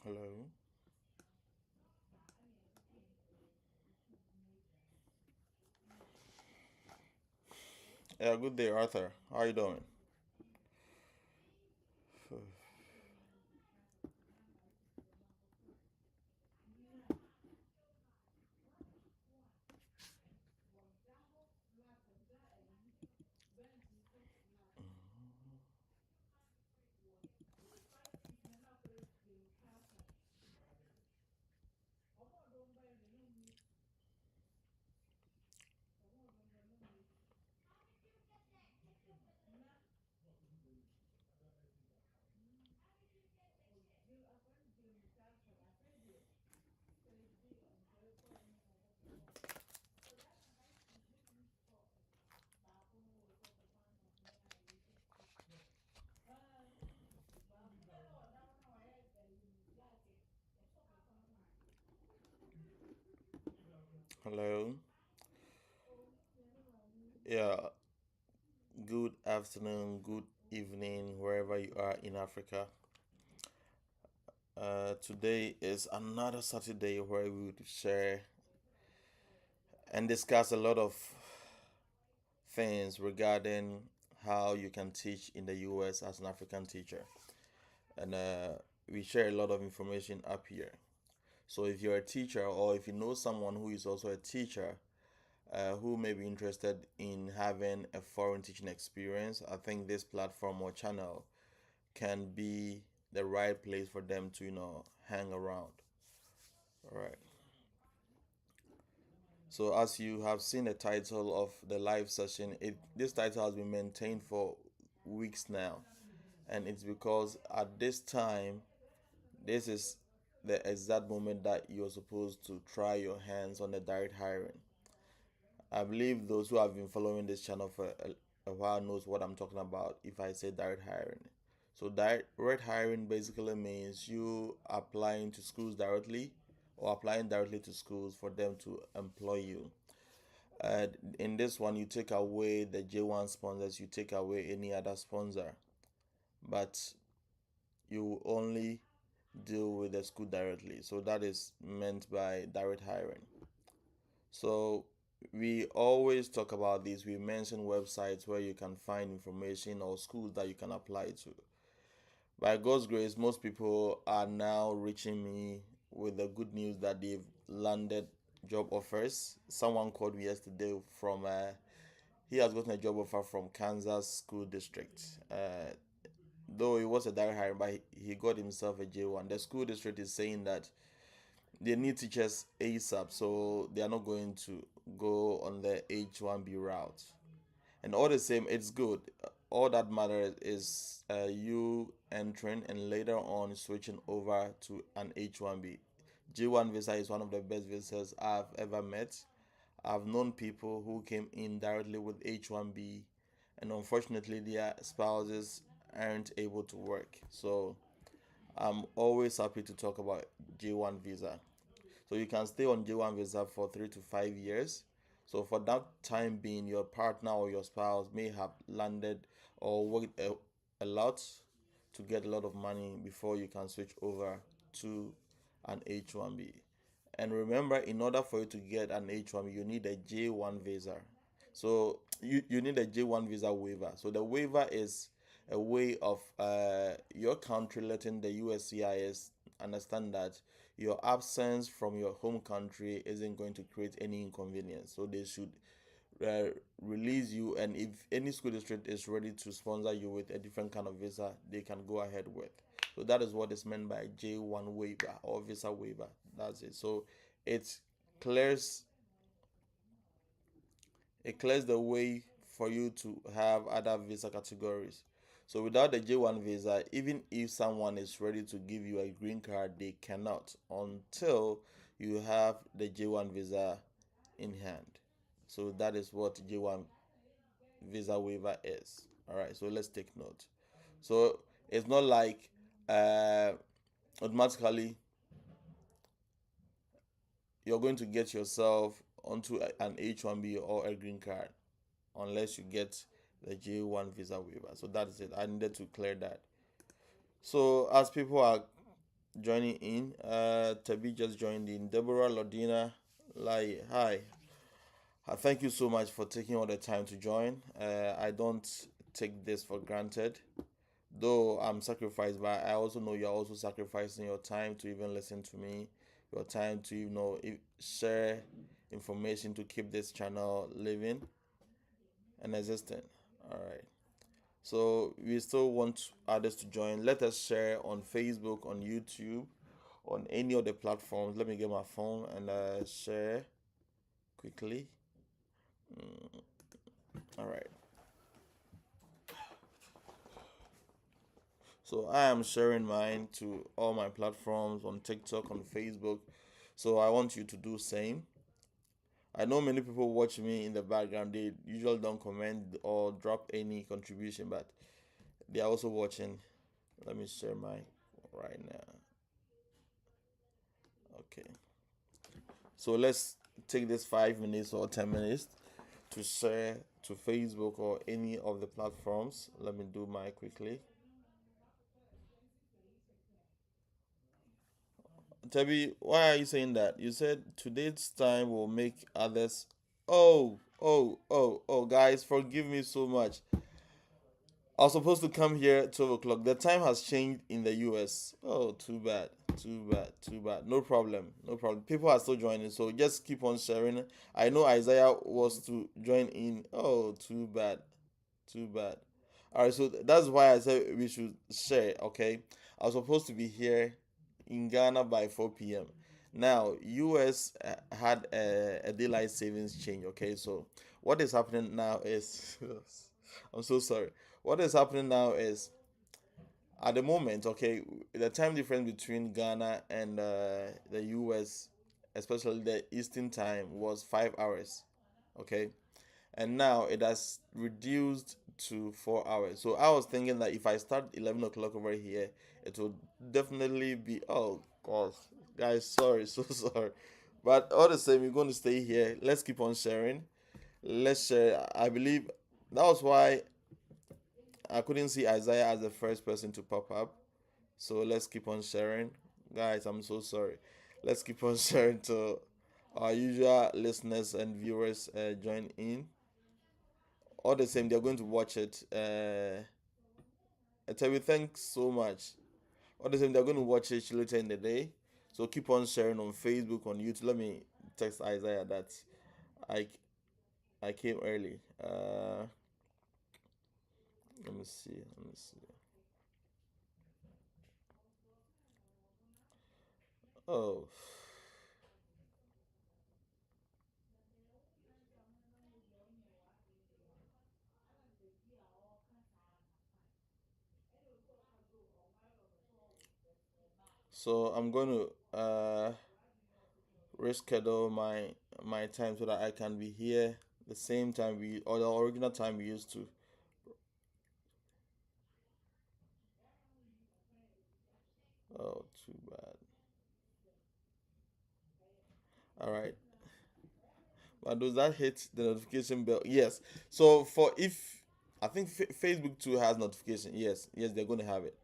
Hello. Yeah, good day, Arthur. How you doing? Hello. Yeah, good afternoon, good evening, wherever you are in Africa. Today is another Saturday where we would share and discuss a lot of things regarding how you can teach in the US as an African teacher. And we share a lot of information up here. So if you're a teacher or if you know someone who is also a teacher, who may be interested in having a foreign teaching experience, I think this platform or channel can be the right place for them to, hang around. All right. So as you have seen the title of the live session, this title has been maintained for weeks now, and it's because at this time, this is the exact moment that you're supposed to try your hands on the direct hiring. I believe those who have been following this channel for a while knows what I'm talking about if I say direct hiring. So direct hiring basically means you applying to schools directly or applying directly to schools for them to employ you. In this one, you take away the J1 sponsors, you take away any other sponsor, but you only deal with the school directly. So that is meant by direct hiring. So we always talk about this. We mention websites where you can find information or schools that you can apply to. By God's grace, most people are now reaching me with the good news that they've landed job offers. Someone called me yesterday from he has gotten a job offer from Kansas School District. Though it was a direct hire, but he got himself a J1. The school district is saying that they need teachers ASAP, so they are not going to go on the H1B route. And all the same, it's good. All that matters is you entering and later on switching over to an H1B. G1 visa is one of the best visas I've ever met. I've known people who came in directly with H1B, and unfortunately, their spouses aren't able to work. So I'm always happy to talk about J1 visa. So you can stay on J1 visa for 3 to 5 years. So for that time being, your partner or your spouse may have landed or worked a lot to get a lot of money before you can switch over to an H1B. And remember, in order for you to get an H1B, you need a J1 visa. So you need a J1 visa waiver. So the waiver is a way of your country letting the USCIS understand that your absence from your home country isn't going to create any inconvenience. So they should uh, release you, and if any school district is ready to sponsor you with a different kind of visa, they can go ahead with. So that is what is meant by J1 waiver or visa waiver. That's it. So it clears it clears the way for you to have other visa categories. So without the J1 visa, even if someone is ready to give you a green card, they cannot until you have the J1 visa in hand. So that is what J1 visa waiver is. All right, so let's take note. So it's not like uh, automatically you're going to get yourself onto an H1B or a green card unless you get the J1 visa waiver. So that's it. I needed to clear that. So as people are joining in. Tabi just joined in. Deborah Lodina, like, hi. Thank you so much for taking all the time to join. I don't take this for granted. Though I'm sacrificed, but I also know you're also sacrificing your time to even listen to me, your time to share information to keep this channel living and existing. All right. So we still want others to join. Let us share on Facebook, on YouTube, on any of the platforms. Let me get my phone and share quickly. All right. So I am sharing mine to all my platforms on TikTok, on Facebook. So I want you to do same. I know many people watch me in the background. They usually don't comment or drop any contribution, but they are also watching. Let me share mine right now. Okay. So let's take this 5 minutes or 10 minutes to share to Facebook or any of the platforms. Let me do mine quickly. Tabi, why are you saying that? You said today's time will make others. Oh, guys, forgive me so much. I was supposed to come here at 12 o'clock. The time has changed in the US. Oh, too bad. Too bad. Too bad. No problem. No problem. People are still joining, so just keep on sharing. I know Isaiah was to join in. Oh, too bad. Too bad. All right, so that's why I said we should share. Okay, I was supposed to be here in Ghana by 4 p.m. Now, US had a daylight savings change. Okay, so what is happening now is I'm so sorry. What is happening now is at the moment, okay, the time difference between Ghana and the US, especially the Eastern time, was 5 hours. Okay, and now it has reduced to 4 hours. So I was thinking that if I start 11 o'clock over here, it will definitely be, oh gosh, guys, sorry, so sorry. But all the same, we're going to stay here. Let's keep on sharing. Let's share. I believe that was why I couldn't see Isaiah as the first person to pop up. So let's keep on sharing. Guys, I'm so sorry. Let's keep on sharing to our usual listeners and viewers join in. All the same, they're going to watch it. I tell you, thanks so much. All the same, they're going to watch it later in the day. So keep on sharing on Facebook, on YouTube. Let me text Isaiah that I I came early. Let me see. Let me see. Oh, so I'm going to reschedule my time so that I can be here the same time we or the original time we used to. Oh, too bad. All right. But does that hit the notification bell? Yes. So for if I think Facebook too has notification. Yes, they're going to have it.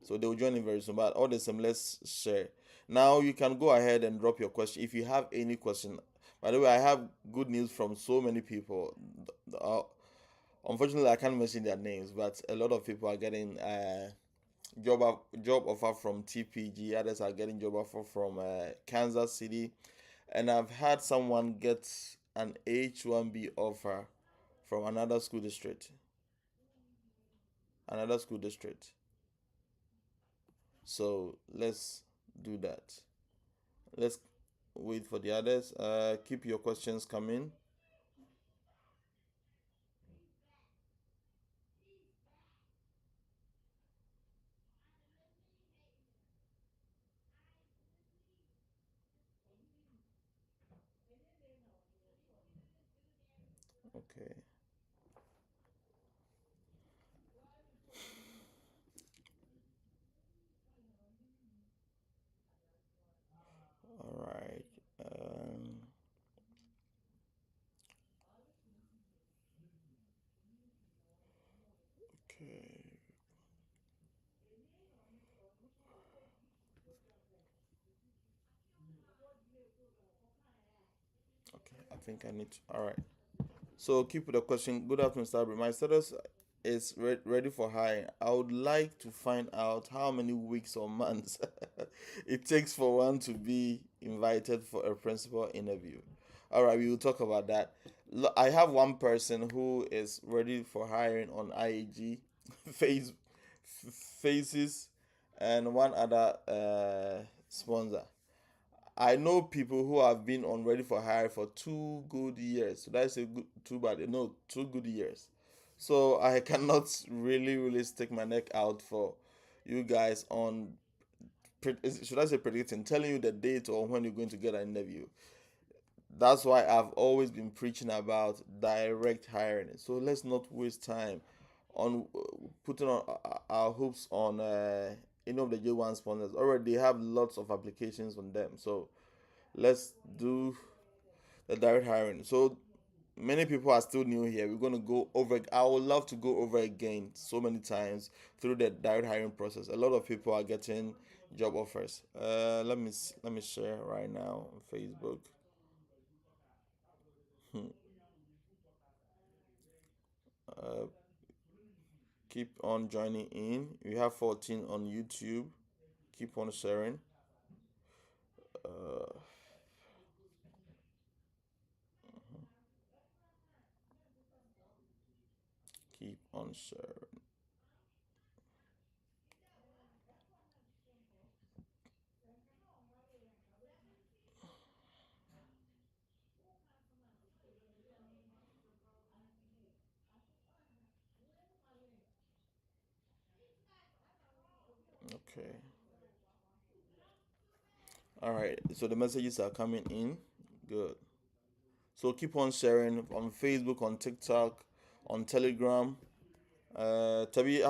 So they will join in very soon. But all the same, let's share. Now you can go ahead and drop your question if you have any question. By the way, I have good news from so many people. Unfortunately, I can't mention their names, but a lot of people are getting job offer from TPG. Others are getting job offer from Kansas City, and I've had someone get an H1B offer from another school district. Another school district. So let's do that. Let's wait for the others. Keep your questions coming. Okay. All right. Um, okay. Okay, I think I need to. All right. So keep with the question. Good afternoon, Sabri. My status is ready for hiring. I would like to find out how many weeks or months it takes for one to be invited for a principal interview. All right, we will talk about that. I have one person who is ready for hiring on IAG, face, Faces, and one other sponsor. I know people who have been on Ready for Hire for 2 good years. So that's a good, too bad. No, 2 good years. So I cannot really stick my neck out for you guys on, should I say predicting, telling you the date or when you're going to get an interview. That's why I've always been preaching about direct hiring. So let's not waste time on putting on our hopes on any of the J1 sponsors. Already they have lots of applications on them. So let's do the direct hiring. So many people are still new here. We're going to go over. I would love to go over again so many times through the direct hiring process. A lot of people are getting job offers. Let me share right now on Facebook. Hmm. Uh, keep on joining in. We have 14 on YouTube. Keep on sharing. Uh, keep on sharing. Okay. All right. So the messages are coming in. Good. So keep on sharing on Facebook, on TikTok, on Telegram. Tabi,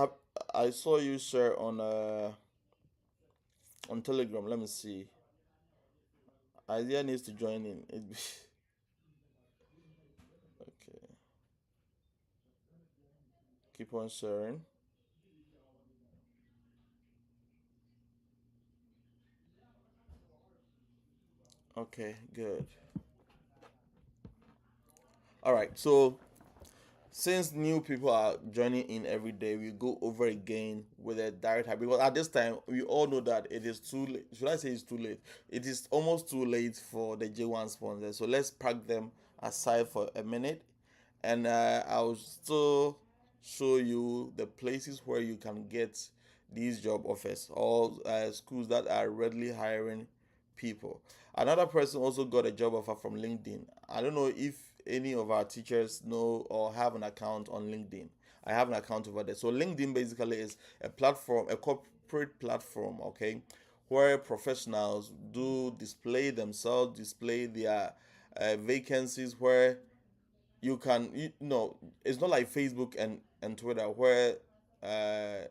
I saw you share on Telegram. Let me see. Isaiah needs to join in. Okay. Keep on sharing. Okay, good. All right. So since new people are joining in every day, we go over again with a direct hire because at this time we all know that it is too late. Should I say it's too late? It is almost too late for the J1 sponsors. So let's pack them aside for a minute, and I'll still show you the places where you can get these job offers or schools that are readily hiring people. Another person also got a job offer from LinkedIn. I don't know if any of our teachers know or have an account on LinkedIn. I have an account over there. So LinkedIn basically is a platform, a corporate platform, okay, where professionals do display themselves, display their vacancies, where you can, it's not like Facebook and Twitter where uh,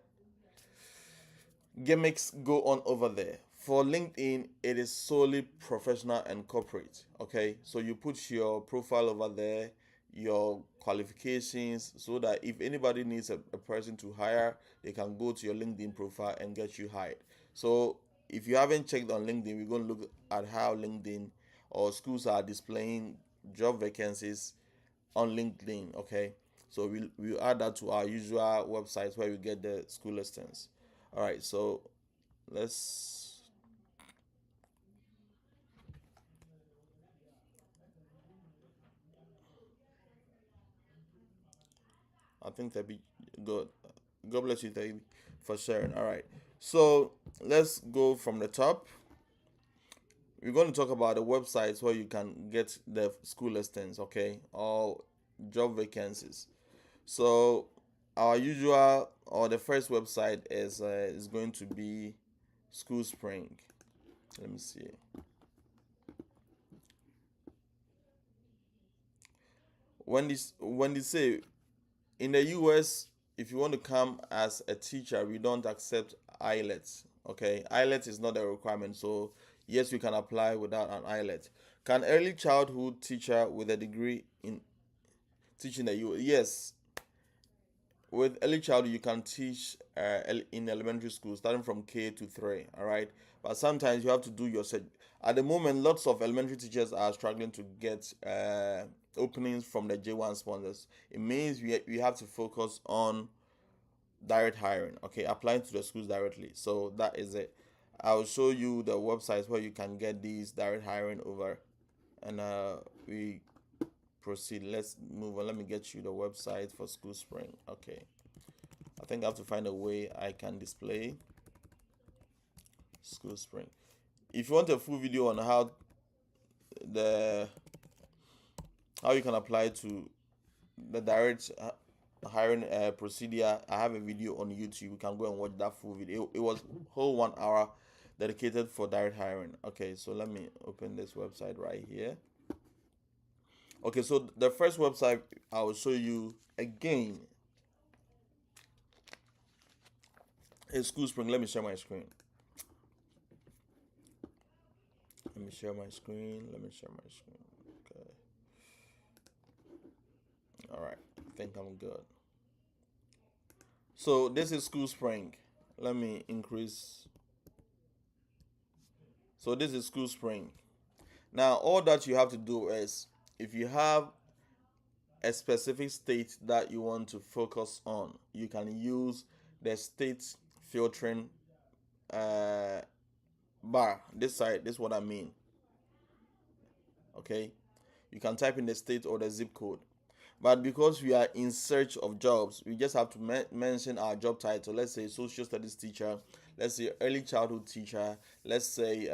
gimmicks go on over there. For LinkedIn, it is solely professional and corporate. Okay, so you put your profile over there, your qualifications, so that if anybody needs a person to hire, they can go to your LinkedIn profile and get you hired. So if you haven't checked on LinkedIn, we're going to look at how LinkedIn or schools are displaying job vacancies on LinkedIn. Okay, so we'll add that to our usual websites where we get the school listings. All right, so let's. I think that be good. God bless you, Tabi, for sharing. All right, so let's go from the top. We're going to talk about the websites where you can get the school listings, okay, or job vacancies. So our usual or the first website is going to be School Spring. Let me see. When they say in the US, if you want to come as a teacher, we don't accept IELTS. Okay, IELTS is not a requirement. So yes, you can apply without an IELTS. Can early childhood teacher with a degree in teaching the US? Yes, with early childhood you can teach in elementary school starting from K to 3, all right, but sometimes you have to do your set. At the moment, lots of elementary teachers are struggling to get openings from the J1 sponsors. It means we have to focus on direct hiring, okay, applying to the schools directly. So that is it. I'll show you the websites where you can get these direct hiring over, and we proceed. Let's move on. Let me get you the website for School Spring. Okay, I think I have to find a way I can display School Spring. If you want a full video on the how you can apply to the direct hiring procedure, I have a video on YouTube. You can go and watch that full video. It was whole 1 hour dedicated for direct hiring. Okay, so let me open this website right here. Okay, so the first website I will show you again is School Spring. Let me share my screen. Let me share my screen. Let me share my screen. Okay. All right. I think I'm good. So this is School Spring. Let me increase. So this is School Spring. Now, all that you have to do is, if you have a specific state that you want to focus on, you can use the state filtering uh, bar. This side, this is what I mean. Okay, you can type in the state or the zip code. But because we are in search of jobs, we just have to mention our job title. Let's say social studies teacher. Let's say early childhood teacher. Let's say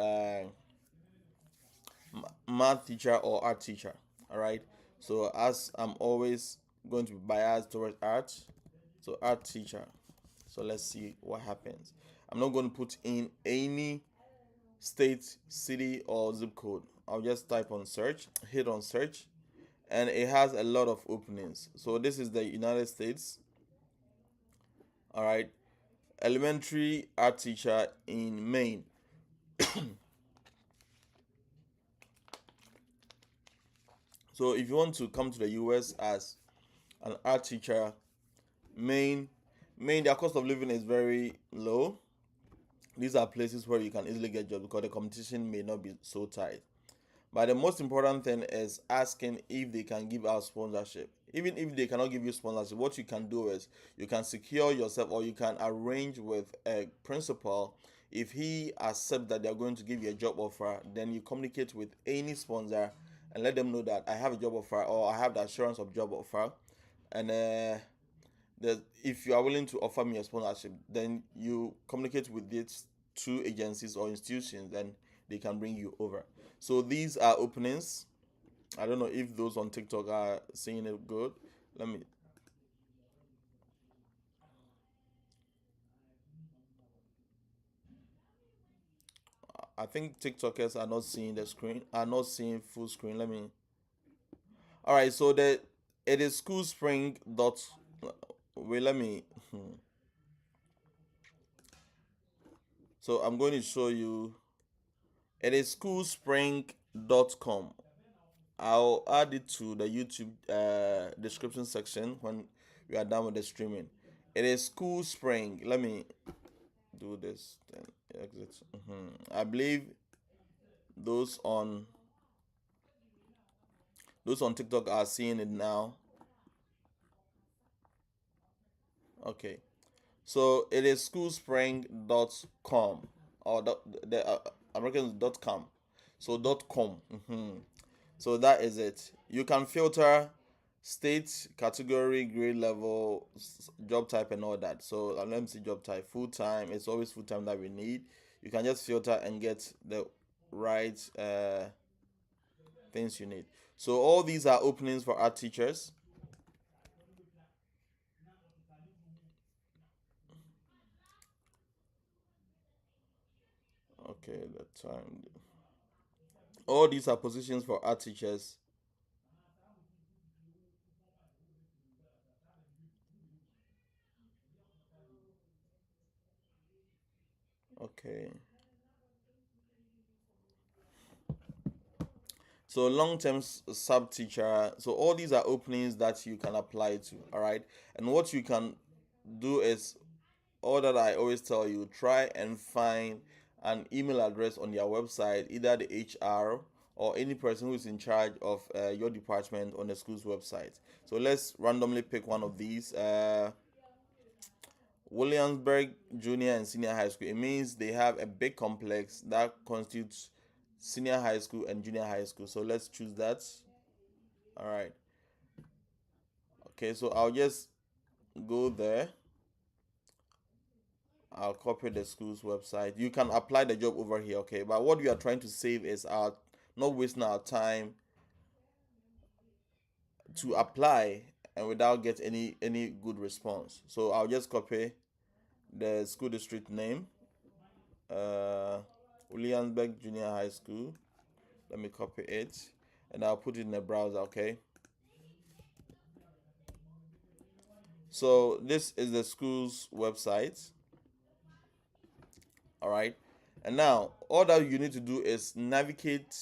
math teacher or art teacher. All right. So as I'm always going to be biased towards art, so art teacher. So let's see what happens. I'm not going to put in any state, city, or zip code. I'll just type on search, hit on search, and it has a lot of openings. So this is the United States. All right. Elementary art teacher in Maine. So if you want to come to the US as an art teacher, Maine, their cost of living is very low. These are places where you can easily get jobs because the competition may not be so tight. But the most important thing is asking if they can give out sponsorship. Even if they cannot give you sponsorship, what you can do is you can secure yourself, or you can arrange with a principal. If he accepts that they're going to give you a job offer, then you communicate with any sponsor and let them know that I have a job offer, or I have the assurance of job offer. And if you are willing to offer me a sponsorship, then you communicate with these two agencies or institutions, and they can bring you over. So these are openings. I don't know if those on TikTok are seeing it good. Let me. I think TikTokers are not seeing the screen. Are not seeing full screen. Let me. All right. So it is School Spring dot. Wait. Let me. So I'm going to show you. It is schoolspring.com. I'll add it to the YouTube description section when we are done with the streaming. It is School Spring. Let me do this. Then exit. I believe those on TikTok are seeing it now. Okay, so it is schoolspring.com, or the Americans.com. So .com. So that is it. You can filter state, category, grade level, job type, and all that. So let me see job type. Full time. It's always full time that we need. You can just filter and get the right things you need. So all these are openings for art teachers. Okay, the time. All these are positions for art teachers. Okay. So long-term sub teacher. So all these are openings that you can apply to. All right. And what you can do is all that I always tell you, try and find an email address on their website, either the HR or any person who is in charge of your department on the school's website. So let's randomly pick one of these. Williamsburg Junior and Senior High School. It means they have a big complex that constitutes senior high school and junior high school. So let's choose that. All right. Okay, so I'll just go there. I'll copy the school's website. You can apply the job over here, okay? But what we are trying to save is our not wasting our time to apply and without get any good response. So I'll just copy the school district name, uh, Williamsburg Junior High School. Let me copy it and I'll put it in the browser, okay? So this is the school's website. All right, and now all that you need to do is navigate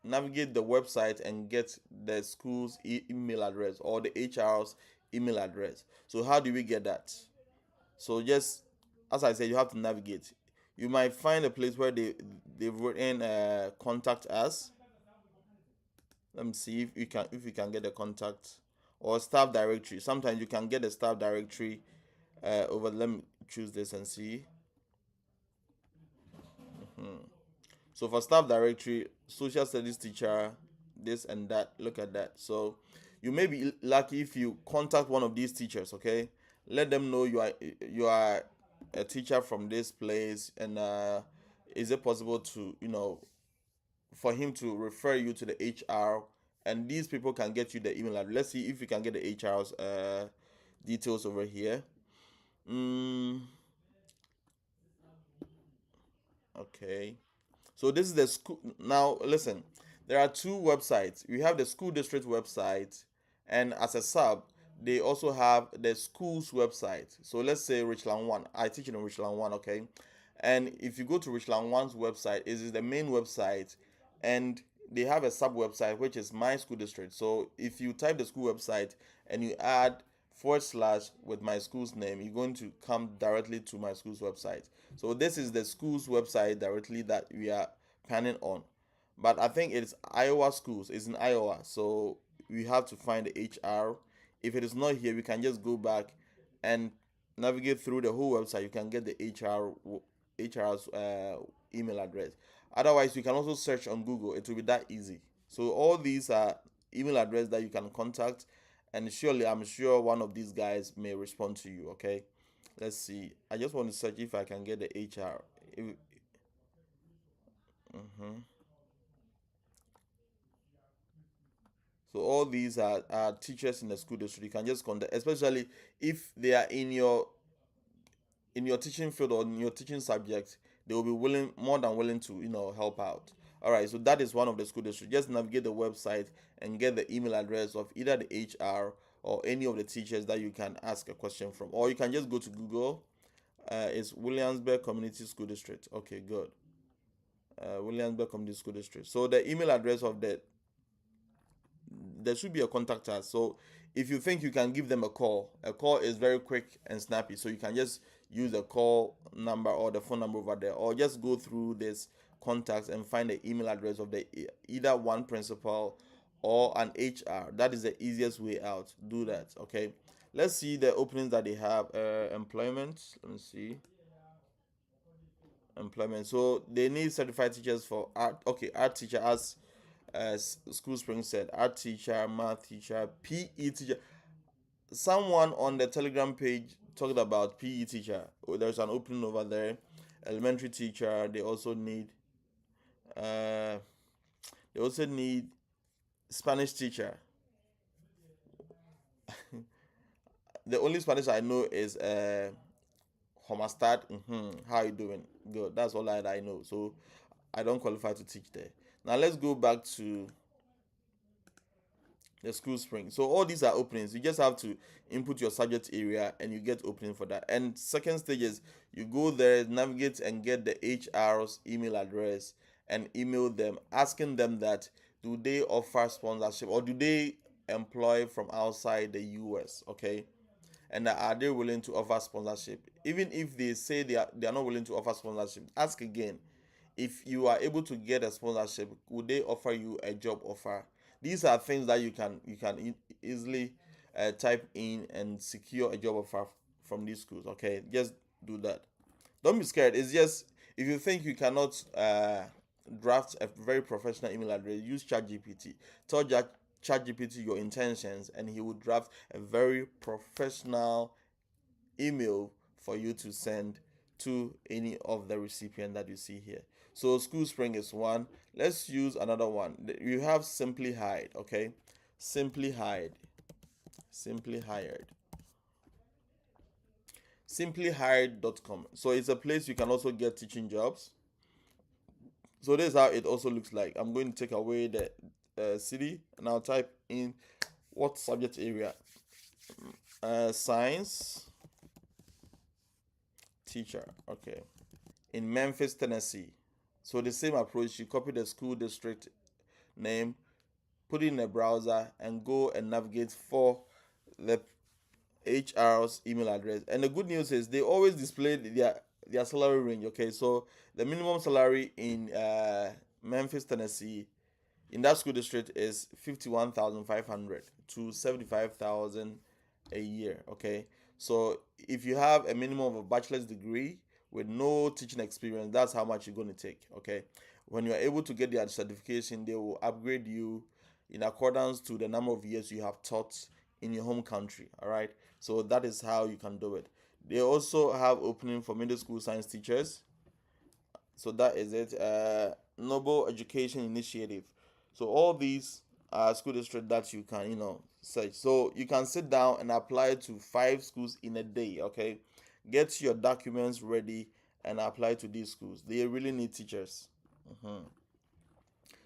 the website and get the school's email address or the HR's email address. So how do we get that? So just as I said, you have to navigate. You might find a place where they've written contact us. Let me see if you can get the contact or staff directory. Sometimes you can get the staff directory over. Let me choose this and see. So for staff directory, social studies teacher, this and that, look at that. So you may be lucky if you contact one of these teachers, okay? Let them know you are a teacher from this place, and is it possible to, for him to refer you to the HR, and these people can get you the email address. Let's see if we can get the HR's details over here. Okay. So this is the school. Now listen, there are two websites. We have the school district website, and as a sub, they also have the school's website. So let's say Richland One. I teach in Richland One, okay? And if you go to Richland One's website, it is the main website, and they have a sub website which is my school district. So if you type the school website and you add forward slash with my school's name, you're going to come directly to my school's website. So this is the school's website directly that we are planning on. But I think it's Iowa schools. It's in Iowa. So we have to find the HR. If it is not here, we can just go back and navigate through the whole website. You can get the HR's email address. Otherwise, you can also search on Google. It will be that easy. So all these are email address that you can contact, and surely I'm sure one of these guys may respond to you. Okay, let's see. I just want to search if I can get the HR. If, mhm. So all these are teachers in the school district. You can just contact, especially if they are in your teaching field or in your teaching subject. They will be willing, more than willing to help out. All right, so that is one of the school districts. Just navigate the website and get the email address of either the HR or any of the teachers that you can ask a question from, or you can just go to Google. It's Williamsburg Community School District. Okay, good. Williamsburg Community School District. So the email address of the there should be a contact us. So if you think you can give them a call is very quick and snappy. So you can just use the call number or the phone number over there, or just go through this contacts and find the email address of the either one principal or an HR. That is the easiest way out. Do that, okay? Let's see the openings that they have. Employment. Let me see. Employment. So they need certified teachers for art. Okay, art teacher, as School Spring said, art teacher, math teacher, PE teacher. Someone on the Telegram page talked about PE teacher. Oh, there's an opening over there. Elementary teacher. Uh, they also need Spanish teacher. The only Spanish I know is Homastad. How you doing? Good. That's all that I know. So I don't qualify to teach there. Now let's go back to the School Spring. So all these are openings. You just have to input your subject area and you get opening for that. And second stage is you go there, navigate and get the HR's email address and email them asking them that do they offer sponsorship or do they employ from outside the US, okay? And are they willing to offer sponsorship? Even if they say they are not willing to offer sponsorship, ask again. If you are able to get a sponsorship, would they offer you a job offer? These are things that you can easily type in and secure a job offer from these schools. Okay, just do that. Don't be scared. It's just, if you think you cannot draft a very professional email address, use ChatGPT. Tell ChatGPT your intentions, and he will draft a very professional email for you to send to any of the recipient that you see here. So School Spring is one. Let's use another one. You have Simply Hide. Okay, Simply Hide. Simply Hired. Simplyhired.com. So it's a place you can also get teaching jobs. So this is how it also looks like. I'm going to take away the city, and I'll type in what subject area. Science teacher. Okay. In Memphis, Tennessee. So the same approach. You copy the school district name, put it in a browser, and go and navigate for the HR's email address. And the good news is they always display their salary range. Okay, so the minimum salary in Memphis, Tennessee, in that school district is 51,500 to 75,000 a year. Okay, so if you have a minimum of a bachelor's degree with no teaching experience, that's how much you're going to take. Okay, when you're able to get their certification, they will upgrade you in accordance to the number of years you have taught in your home country. All right, so that is how you can do it. They also have opening for middle school science teachers. So that is it. Noble Education Initiative. So all these are school districts that you can search. So you can sit down and apply to 5 schools in a day. Okay, get your documents ready and apply to these schools. They really need teachers. Mhm.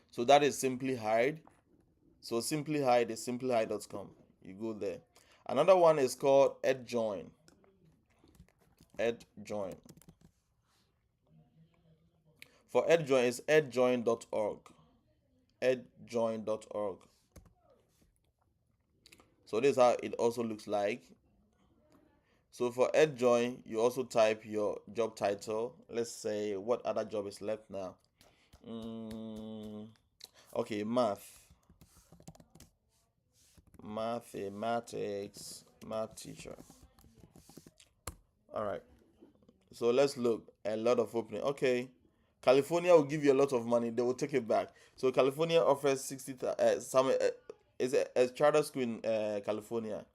So that is Simply Hide. So Simply Hide is simplyhide.com. You go there. Another one is called EdJoin. EdJoin. For EdJoin, it's edjoin.org. Edjoin.org. So this is how it also looks like. So for EdJoin, you also type your job title. Let's say what other job is left now. Okay, mathematics, math teacher. All right. So let's look. A lot of opening. Okay, California will give you a lot of money. They will take it back. So California offers 60. Some is a charter school in California,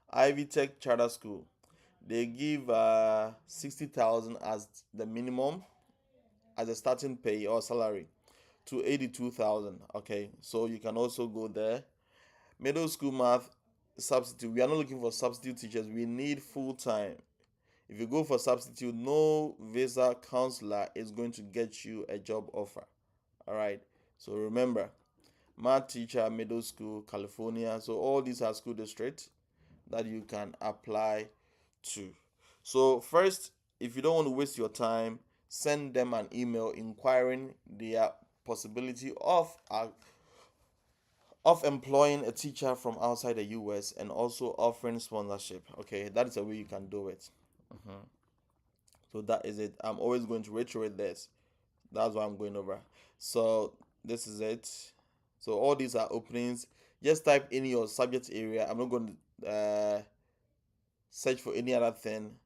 Ivy Tech Charter School. They give 60,000 as the minimum, as a starting pay or salary, to 82,000. Okay, so you can also go there. Middle school math substitute. We are not looking for substitute teachers. We need full time. If you go for substitute, no visa counselor is going to get you a job offer. All right. So remember, math teacher, middle school, California. So all these are school districts that you can apply to. So first, if you don't want to waste your time, send them an email inquiring their possibility of employing a teacher from outside the US and also offering sponsorship. Okay, that is a way you can do it. So that is it. I'm always going to reiterate this. That's what I'm going over. So this is it. So all these are openings. Just type in your subject area. I'm not going to search for any other thing.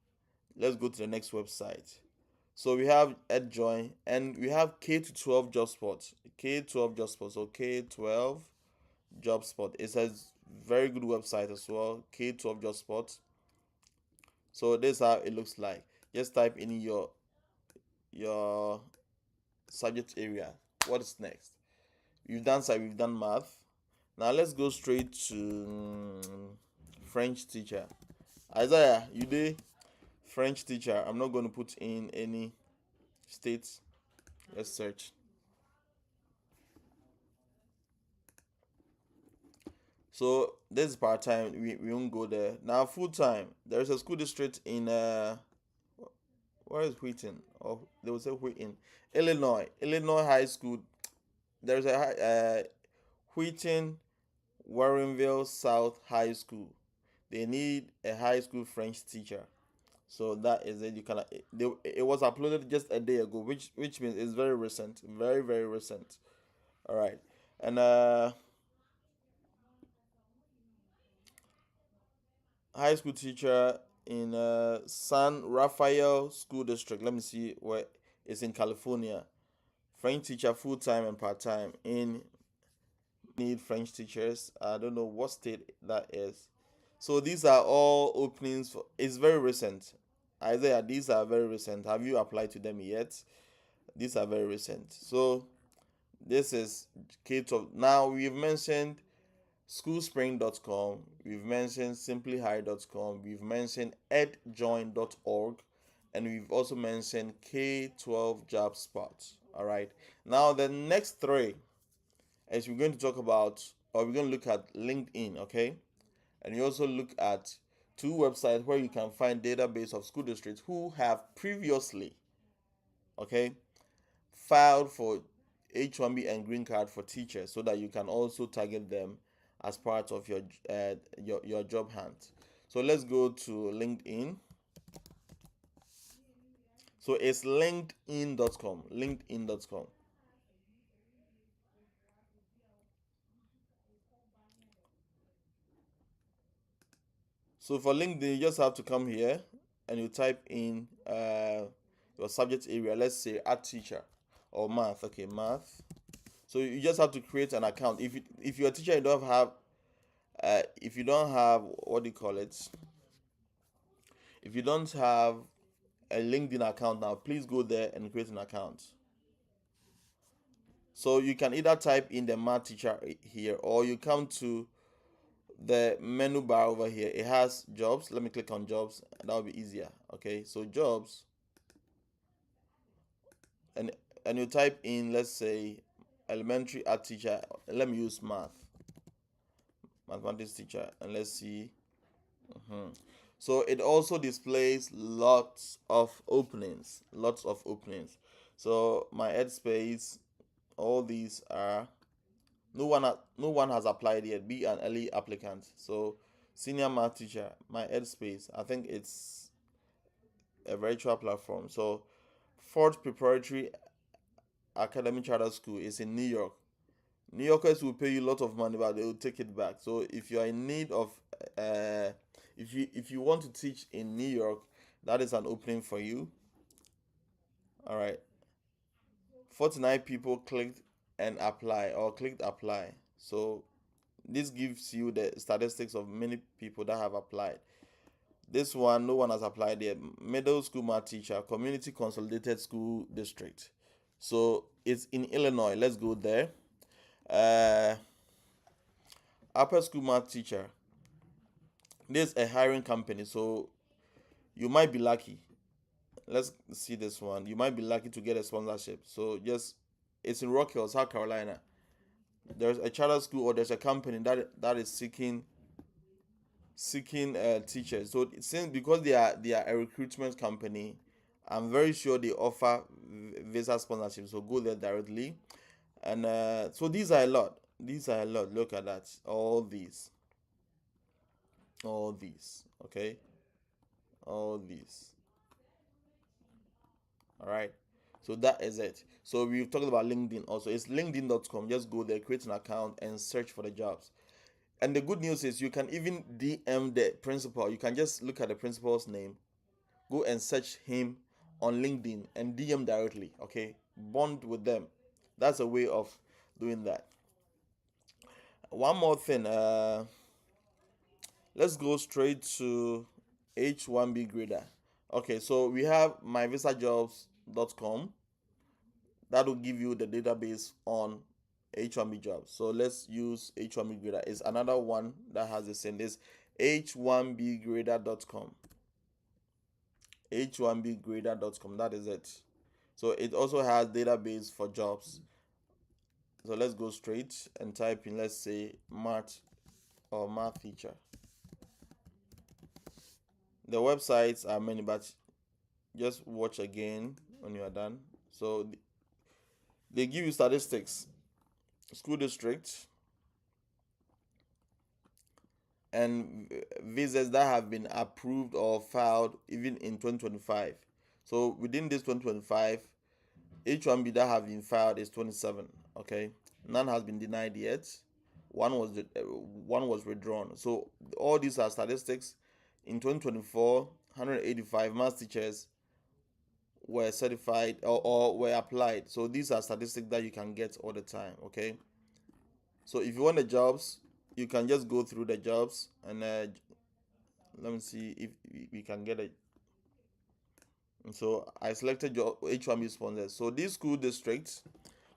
Let's go to the next website. So we have EdJoin and we have K to 12 job spots. K12 job spots. So K12 job spot. It's a very good website as well. K12 job spots. So this is how it looks like. Just type in your subject area. What is next? We've done science, we've done math. Now let's go straight to French teacher. Isaiah, you did French teacher. I'm not going to put in any states. Let's search. So this is part time. We won't go there. Now full time. There is a school district in where is Wheaton? Oh, they will say Wheaton, Illinois. Illinois High School. There's a Wheaton Warrenville South High School. They need a high school French teacher. So that is it. You can it was uploaded just a day ago, which means it's very recent, very very recent. All right, and high school teacher in San Rafael School District. Let me see where it's in California. French teacher full time and part time in need French teachers. I don't know what state that is. So these are all openings for, it's very recent. Isaiah, these are very recent. Have you applied to them yet? These are very recent. So this is K12. Now we've mentioned schoolspring.com, we've mentioned simplyhigh.com, we've mentioned edjoin.org, and we've also mentioned K12 job spots. All right. Now the next three is we're going to talk about, or we're going to look at LinkedIn, okay? And you also look at two websites where you can find database of school districts who have previously, okay, filed for H1B and green card for teachers, so that you can also target them as part of your job hunt. So let's go to LinkedIn. So it's linkedin.com, linkedin.com. So for LinkedIn, you just have to come here and you type in your subject area. Let's say art teacher or math. Okay, math. So you just have to create an account. If you're a teacher, you don't have if you don't have, what do you call it? If you don't have a LinkedIn account now, please go there and create an account. So you can either type in the math teacher here, or you come to the menu bar over here. It has jobs. Let me click on jobs. That will be easier. Okay, so jobs, and you type in, let's say, elementary art teacher. Let me use mathematics teacher, and let's see. So it also displays lots of openings. So my Headspace, all these are, no one has applied yet. Be an early applicant. So senior math teacher, my Headspace, I think it's a virtual platform. So Ford Preparatory Academy Charter School is in New York. New Yorkers will pay you a lot of money, but they will take it back. So if you are in need of, uh, if you want to teach in New York, that is an opening for you. All right, 49 people clicked and apply, or clicked apply. So this gives you the statistics of many people that have applied. This one, no one has applied yet. Middle school math teacher, Community Consolidated School District. So it's in Illinois. Let's go there. Uh, Upper school math teacher. This is a hiring company, so you might be lucky. Let's see this one. You might be lucky to get a sponsorship. So just, it's in Rock Hill, South Carolina. There's a charter school, or there's a company that is seeking teachers. So since, because they are a recruitment company, I'm very sure they offer visa sponsorship. So go there directly, and so these are a lot. These are a lot. Look at that. All these. Okay, all these. All right. So that is it. So we've talked about LinkedIn also. It's linkedin.com. Just go there, create an account, and search for the jobs. And the good news is you can even DM the principal. You can just look at the principal's name, go and search him on LinkedIn and DM directly. Okay, bond with them. That's a way of doing that. One more thing. Let's go straight to H1B grader. Okay, so we have myvisajobs.com. That will give you the database on H1B jobs. So let's use H1B grader. It's another one that has the same. This h1bgrader.com. h1bgrader.com. That is it. So it also has database for jobs. So let's go straight and type in, let's say, math or math teacher. The websites are many, but just watch again when you are done. So they give you statistics. School district, and visas that have been approved or filed even in 2025. So within this 2025, H1B that have been filed is 27. Okay, none has been denied yet. One was withdrawn. So all these are statistics. In 2024, 185 math teachers were certified or were applied. So these are statistics that you can get all the time. Okay, so if you want the jobs, you can just go through the jobs and let me see if we can get it. So I selected your H1B sponsors. So these school districts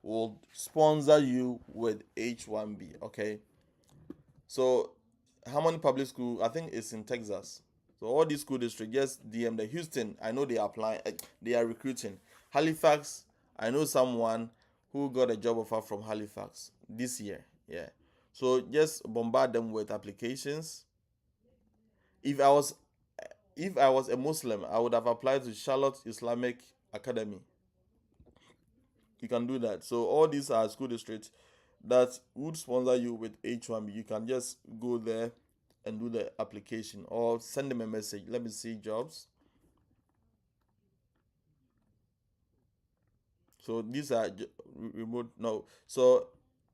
will sponsor you with H1B. Okay, so how many public school? I think it's in Texas. So all these school districts, just DM the Houston. I know they are applying. They are recruiting. Halifax. I know someone who got a job offer from Halifax this year. Yeah. So just bombard them with applications. If I was if I was a Muslim, I would have applied to Charlotte Islamic Academy. You can do that. So all these are school districts that would sponsor you with H1B. You can just go there and do the application or send them a message. Let me see jobs. So these are remote. No. So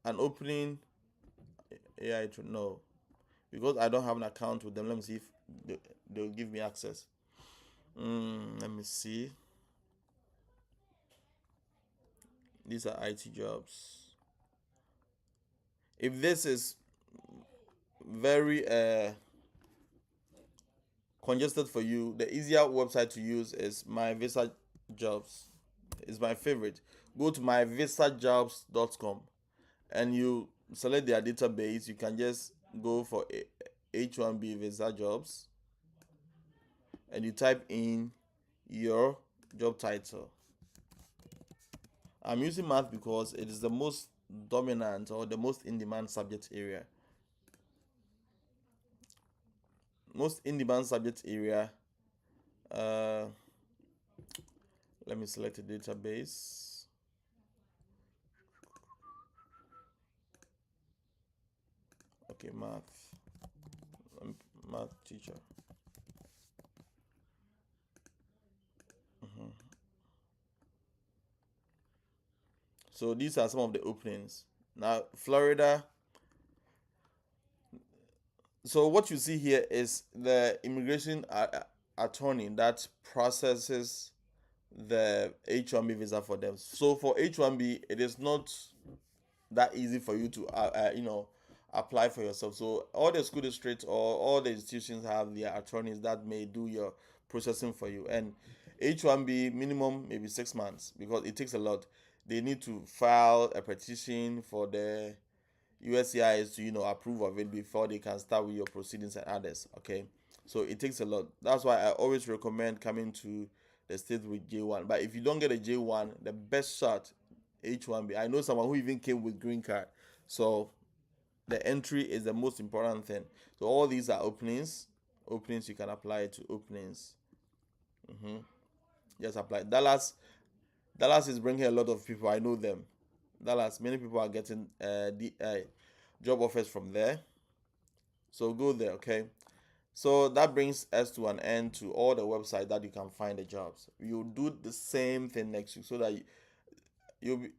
an opening AI no, because I don't have an account with them. Let me see if they'll give me access. Let me see. These are IT jobs. If this is very congested for you, the easier website to use is My Visa Jobs. It's my favorite. Go to myvisajobs.com and you select their database. You can just go for H1B visa jobs and you type in your job title. I'm using math because it is the most dominant or the most in demand subject area. Most in demand subject area. Uh, Let me select a database. Okay, math. Math teacher. So these are some of the openings. Now, Florida. So what you see here is the immigration attorney that processes the H1B visa for them. So for H1B, it is not that easy for you to apply for yourself. So all the school districts or all the institutions have their attorneys that may do your processing for you. And H1B minimum maybe 6 months because it takes a lot. They need to file a petition for the USCIS to approve of it before they can start with your proceedings and others. Okay, so it takes a lot. That's why I always recommend coming to the state with J1. But if you don't get a J1, the best shot H1B. I know someone who even came with green card. So the entry is the most important thing. So all these are openings. Openings you can apply to openings. Just apply. Dallas is bringing a lot of people. I know them. Dallas. Many people are getting the job offers from there. So go there. Okay. So that brings us to an end to all the websites that you can find the jobs. You'll do the same thing next week so that you'll be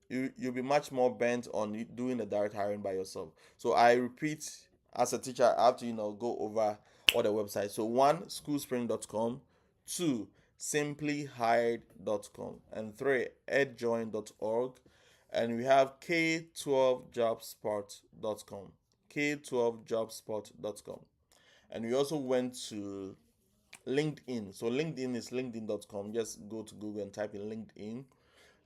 you'll be much more bent on doing the direct hiring by yourself. So I repeat, as a teacher, I have to go over all the websites. So one, schoolspring.com, two, simplyhired.com, and three, edjoin.org, and we have k12jobspot.com, k12jobspot.com, and we also went to LinkedIn. So LinkedIn is linkedin.com. Just go to Google and type in LinkedIn.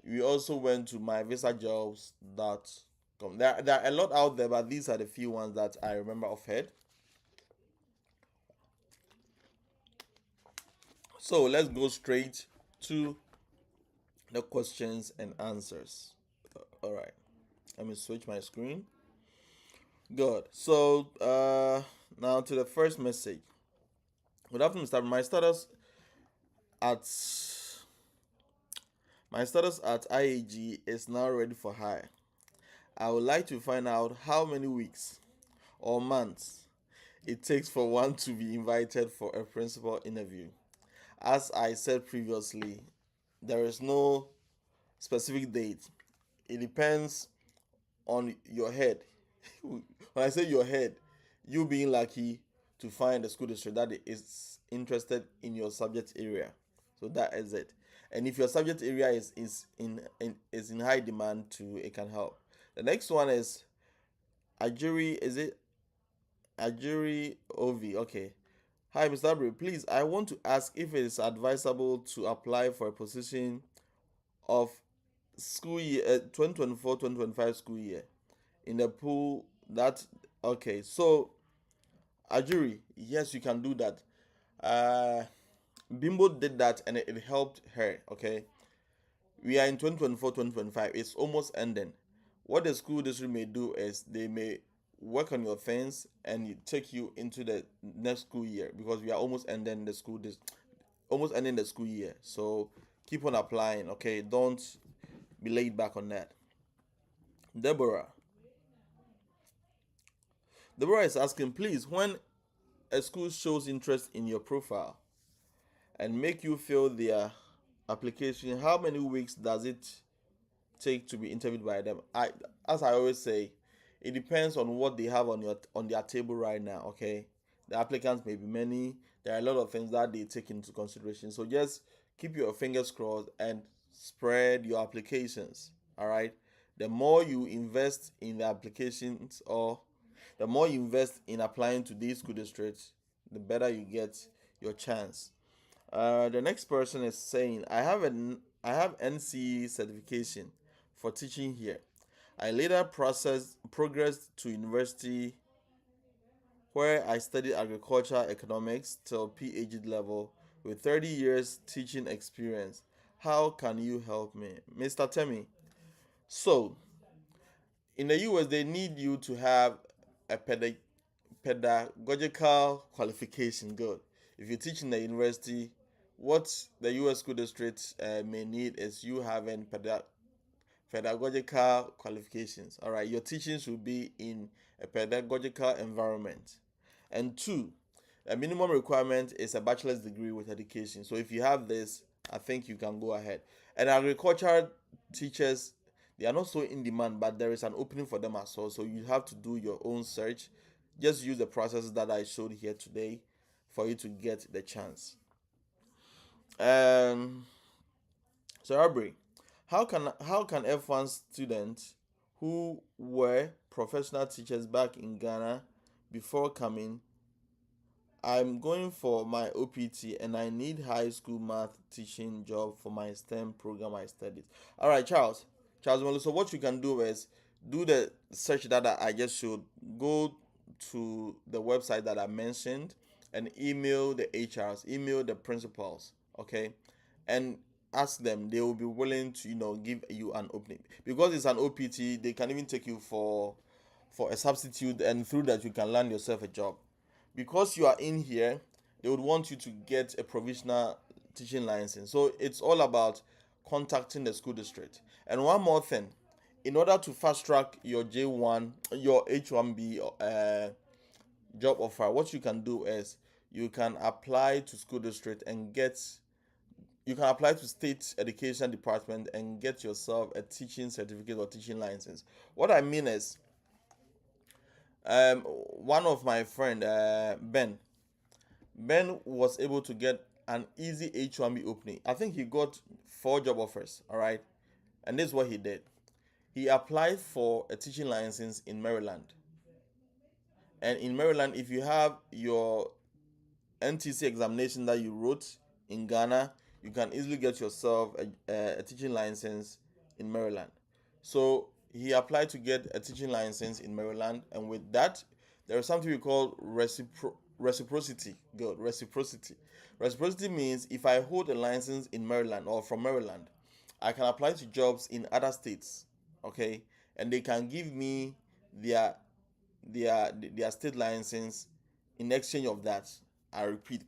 We also went to myvisajobs.com. There are a lot out there, but these are the few ones that I remember offhand. So let's go straight to the questions and answers. All right, let me switch my screen. Good. So now to the first message. Good afternoon, Mr. At my status at IAG is now ready for hire. I would like to find out how many weeks or months it takes for one to be invited for a principal interview. As I said previously, there is no specific date. It depends on your head. When I say your head, you being lucky to find a school district that is interested in your subject area. So that is it. And if your subject area is in high demand too, it can help. The next one is Ajuri. Is it Ajuri Ovi? Okay. Hi, Mr. Abre. Please, I want to ask if it is advisable to apply for a position of school year 2024-2025 school year in the pool that. Okay, so Ajuri, yes, you can do that. uh Bimbo did that and it helped her. Okay, we are in 2024-2025. It's almost ending. What the school district may do is they may work on your things and take you into the next school year, because we are almost ending the school year. So keep on applying. Okay, don't be laid back on that. Deborah. Deborah is asking, please, when a school shows interest in your profile and make you fill their application, how many weeks does it take to be interviewed by them? As I always say, it depends on what they have on their table right now. Okay, the applicants may be many. There are a lot of things that they take into consideration. So just keep your fingers crossed and spread your applications. All right. The more you invest in the applications, or the more you invest in applying to these school districts, the better you get your chance. The next person is saying, I have NCE certification for teaching here. I later progressed to university where I studied agriculture economics till PhD level with 30 years teaching experience. How can you help me, Mr. Temi? So, in the US, they need you to have a pedagogical qualification. Good. If you teach in the university, what the US school district may need is you having pedagogical qualifications. All right, your teaching should be in a pedagogical environment. And two, a minimum requirement is a bachelor's degree with education. So if you have this, I think you can go ahead. And agriculture teachers, they are not so in demand, but there is an opening for them as well. So you have to do your own search. Just use the processes that I showed here today for you to get the chance. Um, so Aubrey, how can F1 students who were professional teachers back in Ghana before coming, I'm going for my OPT and I need high school math teaching job for my STEM program I studied. All right, Charles Molo. So what you can do is do the search that I just showed. Go to the website that I mentioned and email the HRs, email the principals. Okay, and ask them. They will be willing to give you an opening, because it's an OPT. They can even take you for a substitute, and through that you can land yourself a job. Because you are in here, they would want you to get a provisional teaching license. So it's all about contacting the school district. And one more thing, in order to fast track your J1, your H1B job offer, what you can do is you can apply to school district and you can apply to state education department and get yourself a teaching certificate or teaching license. What I mean is, one of my friend, Ben was able to get an easy H1B opening. I think he got 4 job offers. All right, and this is what he did. He applied for a teaching license in Maryland, and in Maryland, if you have your NTC examination that you wrote in Ghana, you can easily get yourself a teaching license in Maryland. So he applied to get a teaching license in Maryland, and with that, there is something we call reciprocity. Good, reciprocity. Reciprocity means if I hold a license in Maryland or from Maryland, I can apply to jobs in other states. Okay, and they can give me their their state license in exchange of that. I repeat,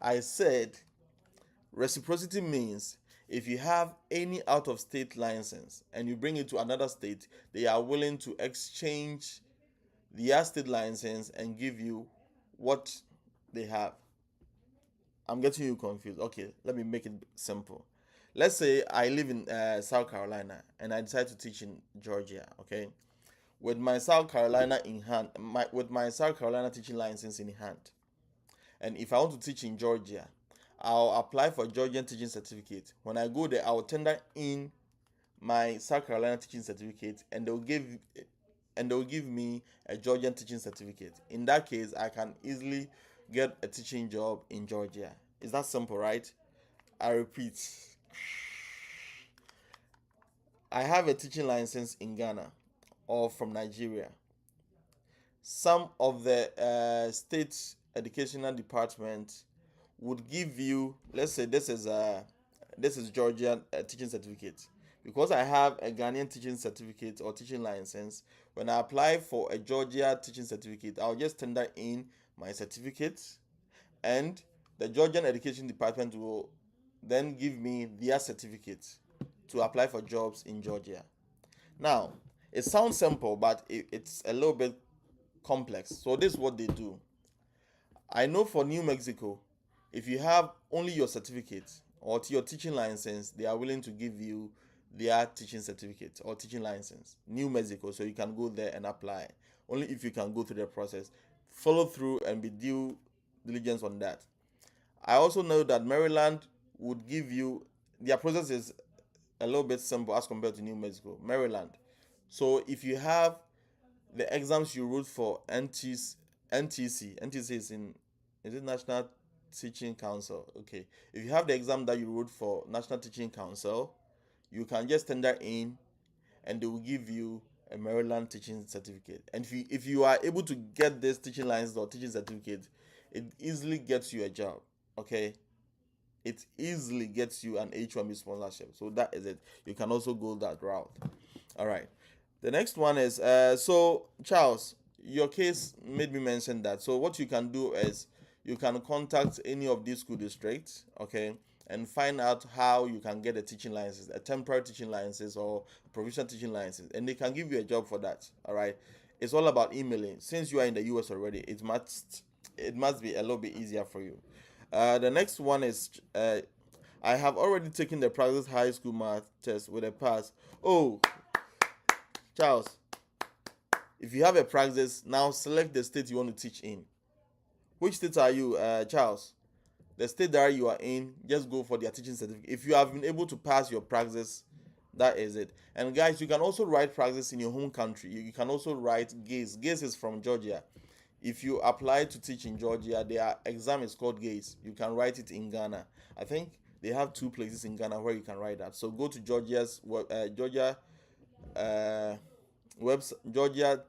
I said reciprocity means if you have any out of state license and you bring it to another state, they are willing to exchange their state license and give you what they have. I'm getting you confused. Okay, let me make it simple. Let's say I live in South Carolina and I decide to teach in Georgia. Okay, with my South Carolina in hand, with my South Carolina teaching license in hand, and if I want to teach in Georgia, I'll apply for Georgian teaching certificate. When I go there, I'll tender in my South Carolina teaching certificate, and they'll give me a Georgian teaching certificate. In that case, I can easily get a teaching job in Georgia. Is that simple, right? I repeat, I have a teaching license in Ghana or from Nigeria. Some of the state educational department would give you, let's say this is Georgian teaching certificate. Because I have a Ghanaian teaching certificate or teaching license, when I apply for a Georgia teaching certificate, I'll just tender in my certificate, and the Georgian education department will then give me their certificate to apply for jobs in Georgia. Now, it sounds simple, but it's a little bit complex. So this is what they do. I know for New Mexico, if you have only your certificate or your teaching license, they are willing to give you their teaching certificate or teaching license. New Mexico, so you can go there and apply. Only if you can go through the process, follow through, and be due diligence on that. I also know that Maryland would give you, their process is a little bit simple as compared to New Mexico. Maryland. So if you have the exams you wrote for NTC is in, is it National Teaching Council? Okay. If you have the exam that you wrote for National Teaching Council, you can just tender in and they will give you a Maryland teaching certificate. And if you are able to get this teaching license or teaching certificate, it easily gets you a job. Okay. It easily gets you an H1B sponsorship. So that is it. You can also go that route. All right. The next one is so Charles, your case made me mention that. So what you can do is you can contact any of these school districts, okay, and find out how you can get a teaching license, a temporary teaching license or provisional teaching license, and they can give you a job for that. All right. It's all about emailing. Since you are in the US already, it must be a little bit easier for you. The next one is I have already taken the practice high school math test with a pass. Oh, Charles, if you have a practice, now select the state you want to teach in. Which state are you, Charles? The state that you are in, just go for their teaching certificate. If you have been able to pass your practice, that is it. And guys, you can also write practice in your home country. You can also write GACE. GACE is from Georgia. If you apply to teach in Georgia, their exam is called GACE. You can write it in Ghana. I think they have two places in Ghana where you can write that. So go to Georgia Georgia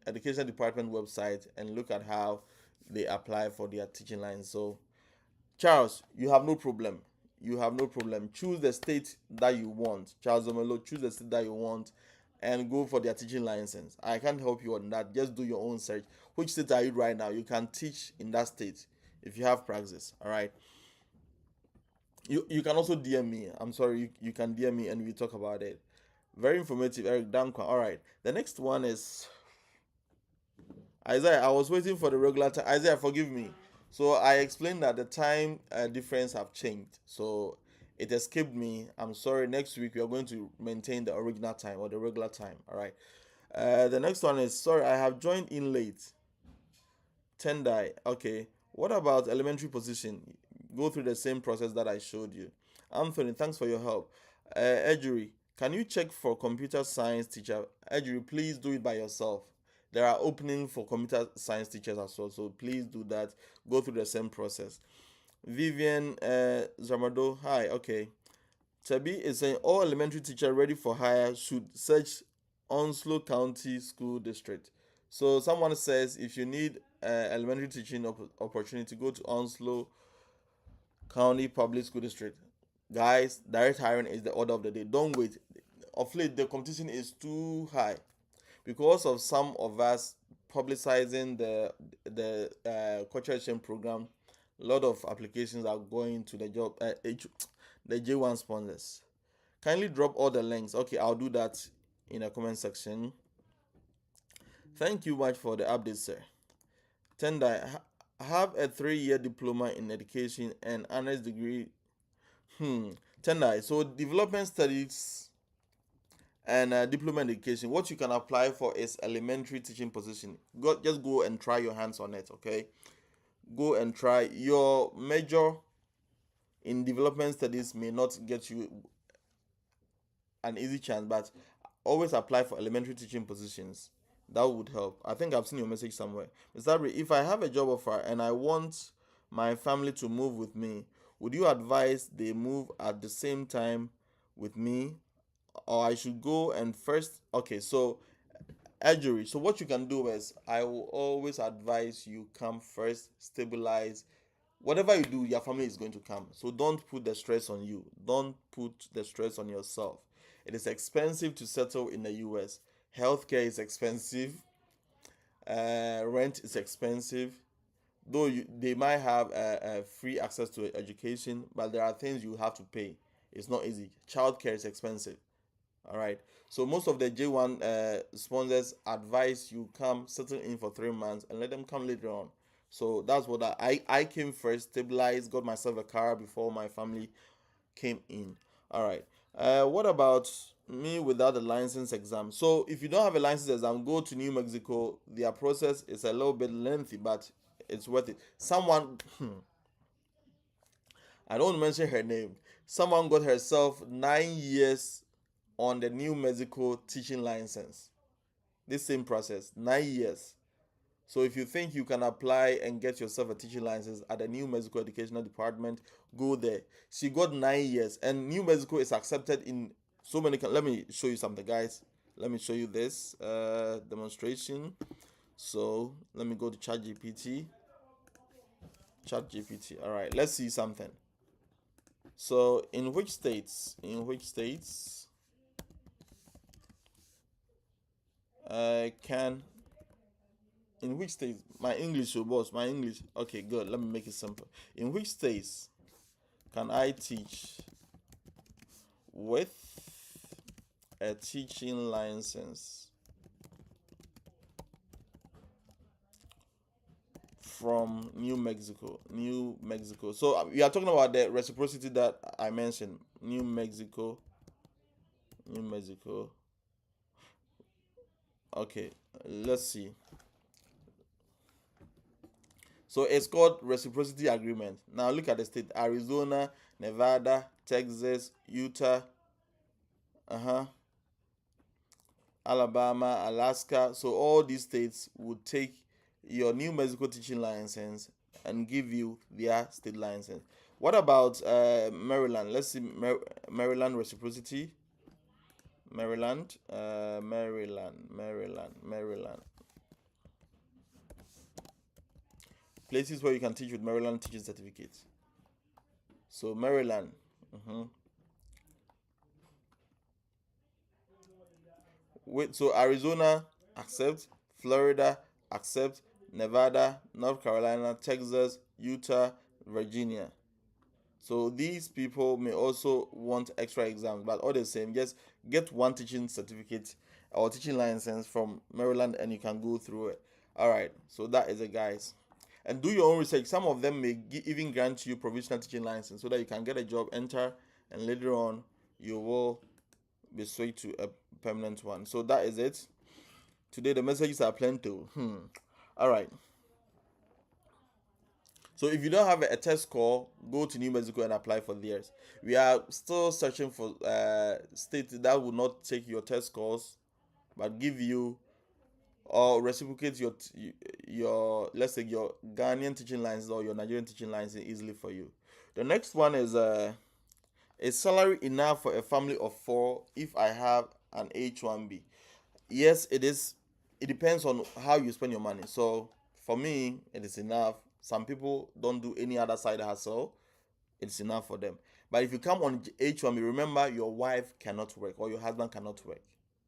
Education Department website and look at how they apply for their teaching lines. So Charles, you have no problem. You have no problem. Choose the state that you want. Charles Omelo, choose the state that you want and go for their teaching license. I can't help you on that. Just do your own search. Which state are you right now? You can teach in that state if you have practice. All right. You can also DM me. I'm sorry, you can DM me and we talk about it. Very informative, Eric Dankwa. All right. The next one is Isaiah. I was waiting for the regular time. Isaiah, forgive me. So I explained that the time difference have changed. So it escaped me. I'm sorry. Next week we are going to maintain the original time or the regular time. All right. The next one is sorry. I have joined in late. Tendai. Okay. What about elementary position? Go through the same process that I showed you. Anthony, thanks for your help. Edgery, can you check for computer science teacher? Edgery, please do it by yourself. There are openings for computer science teachers as well, so please do that. Go through the same process. Vivian Zamado, hi. Okay. Tabi is saying all elementary teacher ready for hire should search Onslow County School District. So someone says if you need elementary teaching opportunity, go to Onslow County Public School District. Guys, direct hiring is the order of the day. Don't wait. Of late, the competition is too high because of some of us publicizing the culture exchange program. A lot of applications are going to the job the J1 sponsors. Kindly drop all the links. Okay, I'll do that in the comment section. Thank you much for the update, sir. Tendai, have a 3 year diploma in education and honors degree. Hmm. Tendai, so development studies and diploma in education, what you can apply for is elementary teaching position. Just go and try your hands on it, okay? Go and try. Your major in development studies may not get you an easy chance, but always apply for elementary teaching positions. That would help. I think I've seen your message somewhere. Mr. Abri, if I have a job offer and I want my family to move with me, would you advise they move at the same time with me, or I should go and first? Okay, so Edgery. So what you can do is I will always advise you come first, stabilize. Whatever you do, your family is going to come. So don't put the stress on you. Don't put the stress on yourself. It is expensive to settle in the US. Healthcare is expensive. Rent is expensive. Though they might have free access to education, but there are things you have to pay. It's not easy. Childcare is expensive. All right. So most of the J1 sponsors advise you come settle in for 3 months and let them come later on. So that's what I came first, stabilized, got myself a car before my family came in. All right. What about me without a license exam? So if you don't have a license exam, go to New Mexico. Their process is a little bit lengthy, but it's worth it. Someone, I don't mention her name. Someone got herself 9 years on the New Mexico teaching license. This same process, 9 years. So if you think you can apply and get yourself a teaching license at the New Mexico Educational Department, go there. She got 9 years, and New Mexico is accepted in so many. Let me show you something, guys. Let me show you this demonstration. So let me go to ChatGPT. ChatGPT. All right, let's see something. So in which states? Can in which states my English, oh boss, my English. Okay, good. Let me make it simple. In which states can I teach with a teaching license from New Mexico? New Mexico. So we are talking about the reciprocity that I mentioned. New Mexico. New Mexico. Okay, let's see. So it's called reciprocity agreement. Now look at the state: Arizona, Nevada, Texas, Utah, uh-huh, Alabama, Alaska. So all these states would take your New Mexico teaching license and give you their state license. What about Maryland? Let's see Maryland reciprocity. Maryland. Places where you can teach with Maryland teaching certificate. So Maryland. Mhm. Wait, so Arizona accept, Florida accept, Nevada, North Carolina, Texas, Utah, Virginia. So these people may also want extra exams, but all the same, just get one teaching certificate or teaching license from Maryland and you can go through it. All right, so that is it, guys. And do your own research. Some of them may even grant you provisional teaching license so that you can get a job, enter, and later on you will be switched to a permanent one. So that is it. Today the messages are plenty. All right. So if you don't have a test score, go to New Mexico and apply for theirs. We are still searching for states that will not take your test scores, but give you or reciprocate your let's say your Ghanaian teaching license or your Nigerian teaching license easily for you. The next one is salary enough for a family of four if I have an H1B? Yes, it is. It depends on how you spend your money. So for me, it is enough. Some people don't do any other side hustle. It's enough for them. But if you come on H1B, remember your wife cannot work or your husband cannot work.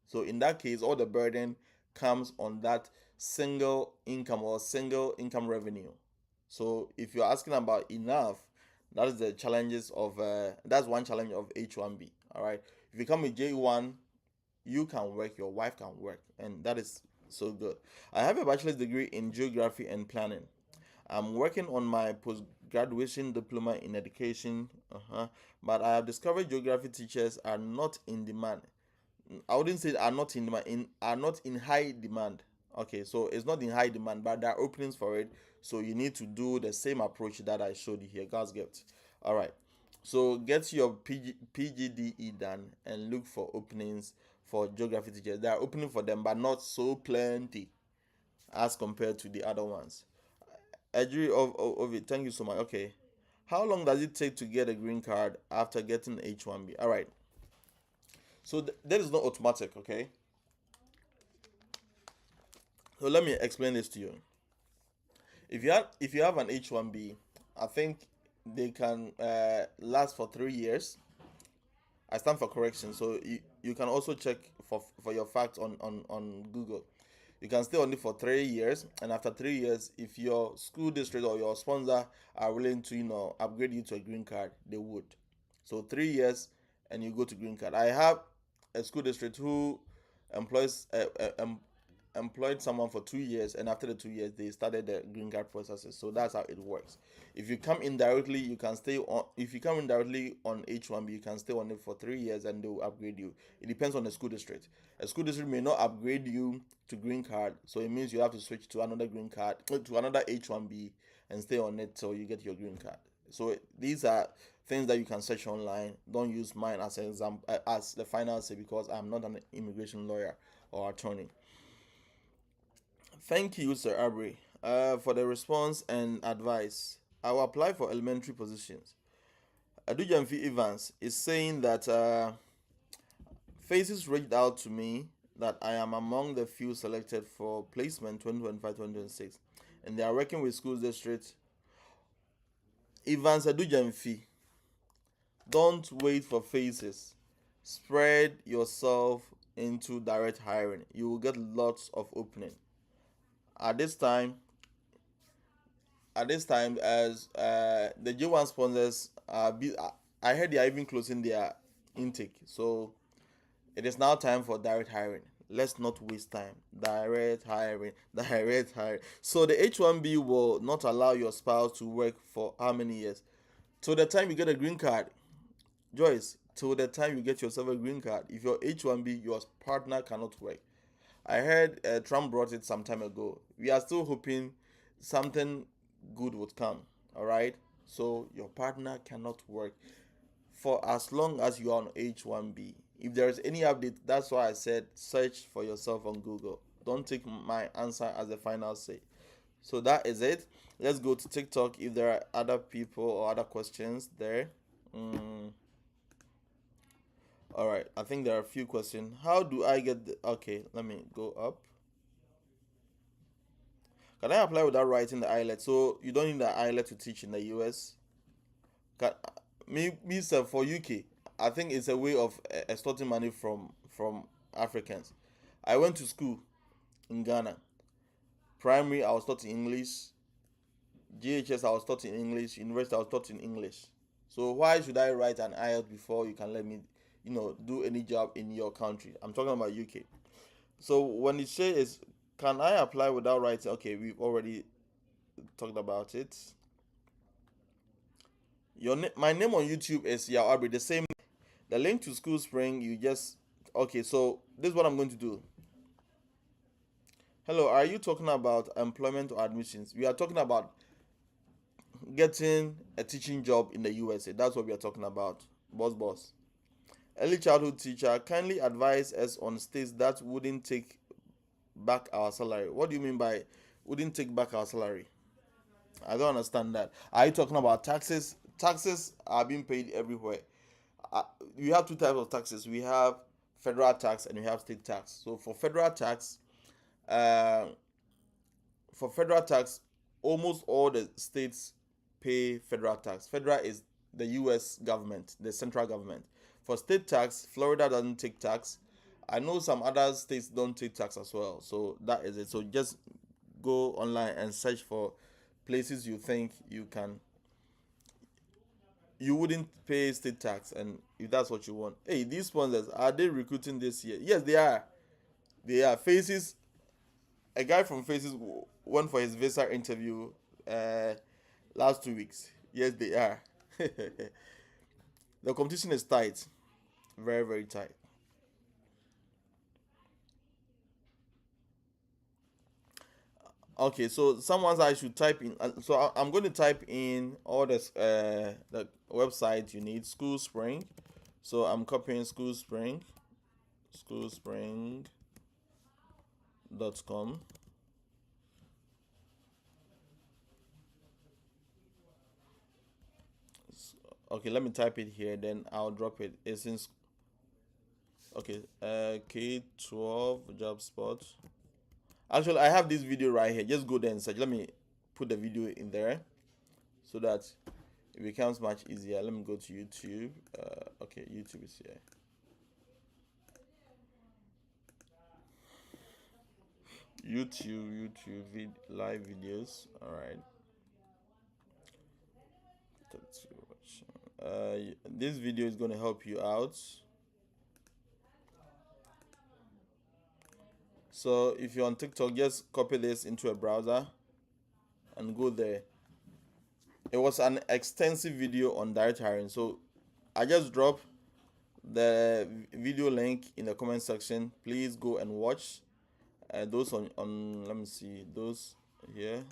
So in that case, all the burden comes on that single income or single income revenue. So if you're asking about enough, that is the challenges of that's one challenge of H1B. All right. If you come with J1, you can work, your wife can work, and that is So good. I have a bachelor's degree in geography and planning. I'm working on my post graduation diploma in education, but I have discovered geography teachers are not in demand. I wouldn't say are not in demand, are not in high demand. Okay, so it's not in high demand, but there are openings for it. So you need to do the same approach that I showed you here. God's gift. All right. So get your PGDE done and look for openings for geography teachers. There are openings for them, but not so plenty as compared to the other ones. Edry of it. Thank you so much. Okay. How long does it take to get a green card after getting H1B? All right. So that is not automatic. Okay. So let me explain this to you. If you have an H1B, I think they can last for 3 years. I stand for correction, so you can also check for your facts on Google. You can stay on it for 3 years, and after 3 years, if your school district or your sponsor are willing to upgrade you to a green card, they would. So 3 years, and you go to green card. I have a school district who employs employed someone for 2 years, and after the 2 years they started the green card processes. So that's how it works. If you come in directly, you can stay on. If you come in directly on H1B, you can stay on it for 3 years and they will upgrade you. It depends on the school district. A school district may not upgrade you to green card, so it means you have to switch to another green card, to another H1B, and stay on it till you get your green card. So these are things that you can search online. Don't use mine as an example, as the final say, because I'm not an immigration lawyer or attorney. Thank you, Sir Abri, for the response and advice. I will apply for elementary positions. Adujamfi Evans is saying that Faces reached out to me that I am among the few selected for placement 2025-2026, and they are working with school districts. Evans Adujamfi, don't wait for Faces. Spread yourself into direct hiring. You will get lots of opening. At this time, as the J1 sponsors I heard they are even closing their intake. So it is now time for direct hiring. Let's not waste time. Direct hiring, direct hiring. So the H1B will not allow your spouse to work for how many years? Till the time you get a green card. Joyce, till the time you get yourself a green card. If you're H1B, your partner cannot work. I heard Trump brought it some time ago. We are still hoping something good would come. All right. So your partner cannot work for as long as you are on H1B. If there is any update, that's why I said search for yourself on Google. Don't take my answer as the final say. So that is it. Let's go to TikTok if there are other people or other questions there. All right, I think there are a few questions. How do I get the. Okay, let me go up. Can I apply without writing the IELTS? So you don't need the IELTS to teach in the US? Can, me sir, for UK, I think it's a way of extorting money from Africans. I went to school in Ghana. Primary, I was taught in English. GHS, I was taught in English. University, I was taught in English. So why should I write an IELTS before you can let me, do any job in your country? I'm talking about UK. So when it says, can I apply without writing? Okay, we've already talked about it. My name on YouTube is Yao Abri. The same. The link to School Spring. You just okay. So this is what I'm going to do. Hello, are you talking about employment or admissions? We are talking about getting a teaching job in the USA. That's what we are talking about. Boss. Early childhood teacher, kindly advise us on states that wouldn't take back our salary. What do you mean by wouldn't take back our salary? I don't understand that. Are you talking about taxes? Taxes are being paid everywhere. We have two types of taxes. We have federal tax and we have state tax. So uh, for federal tax, almost all the states pay federal tax. Federal is the U.S. government, the central government. For state tax, Florida doesn't take tax. I know some other states don't take tax as well. So that is it. So just go online and search for places you think you wouldn't pay state tax, and if that's what you want. Hey, these sponsors, are they recruiting this year? Yes, they are. They are. Faces a guy from Faces went for his visa interview last 2 weeks. Yes, they are. The competition is tight, very very tight. Okay, so someone said I should type in. So I'm going to type in all the websites you need. School Spring. So I'm copying schoolspring.com. Okay, let me type it here. Then I'll drop it. It's in. Okay, K12 job spot. Actually, I have this video right here. Just go there and search. Let me put the video in there so that it becomes much easier. Let me go to YouTube. Okay, YouTube is here. Live videos. All right. This video is going to help you out. So if you're on TikTok, just copy this into a browser and go there. It was an extensive video on direct hiring. So I just dropped the video link in the comment section. Please go and watch. Those on let me see those here.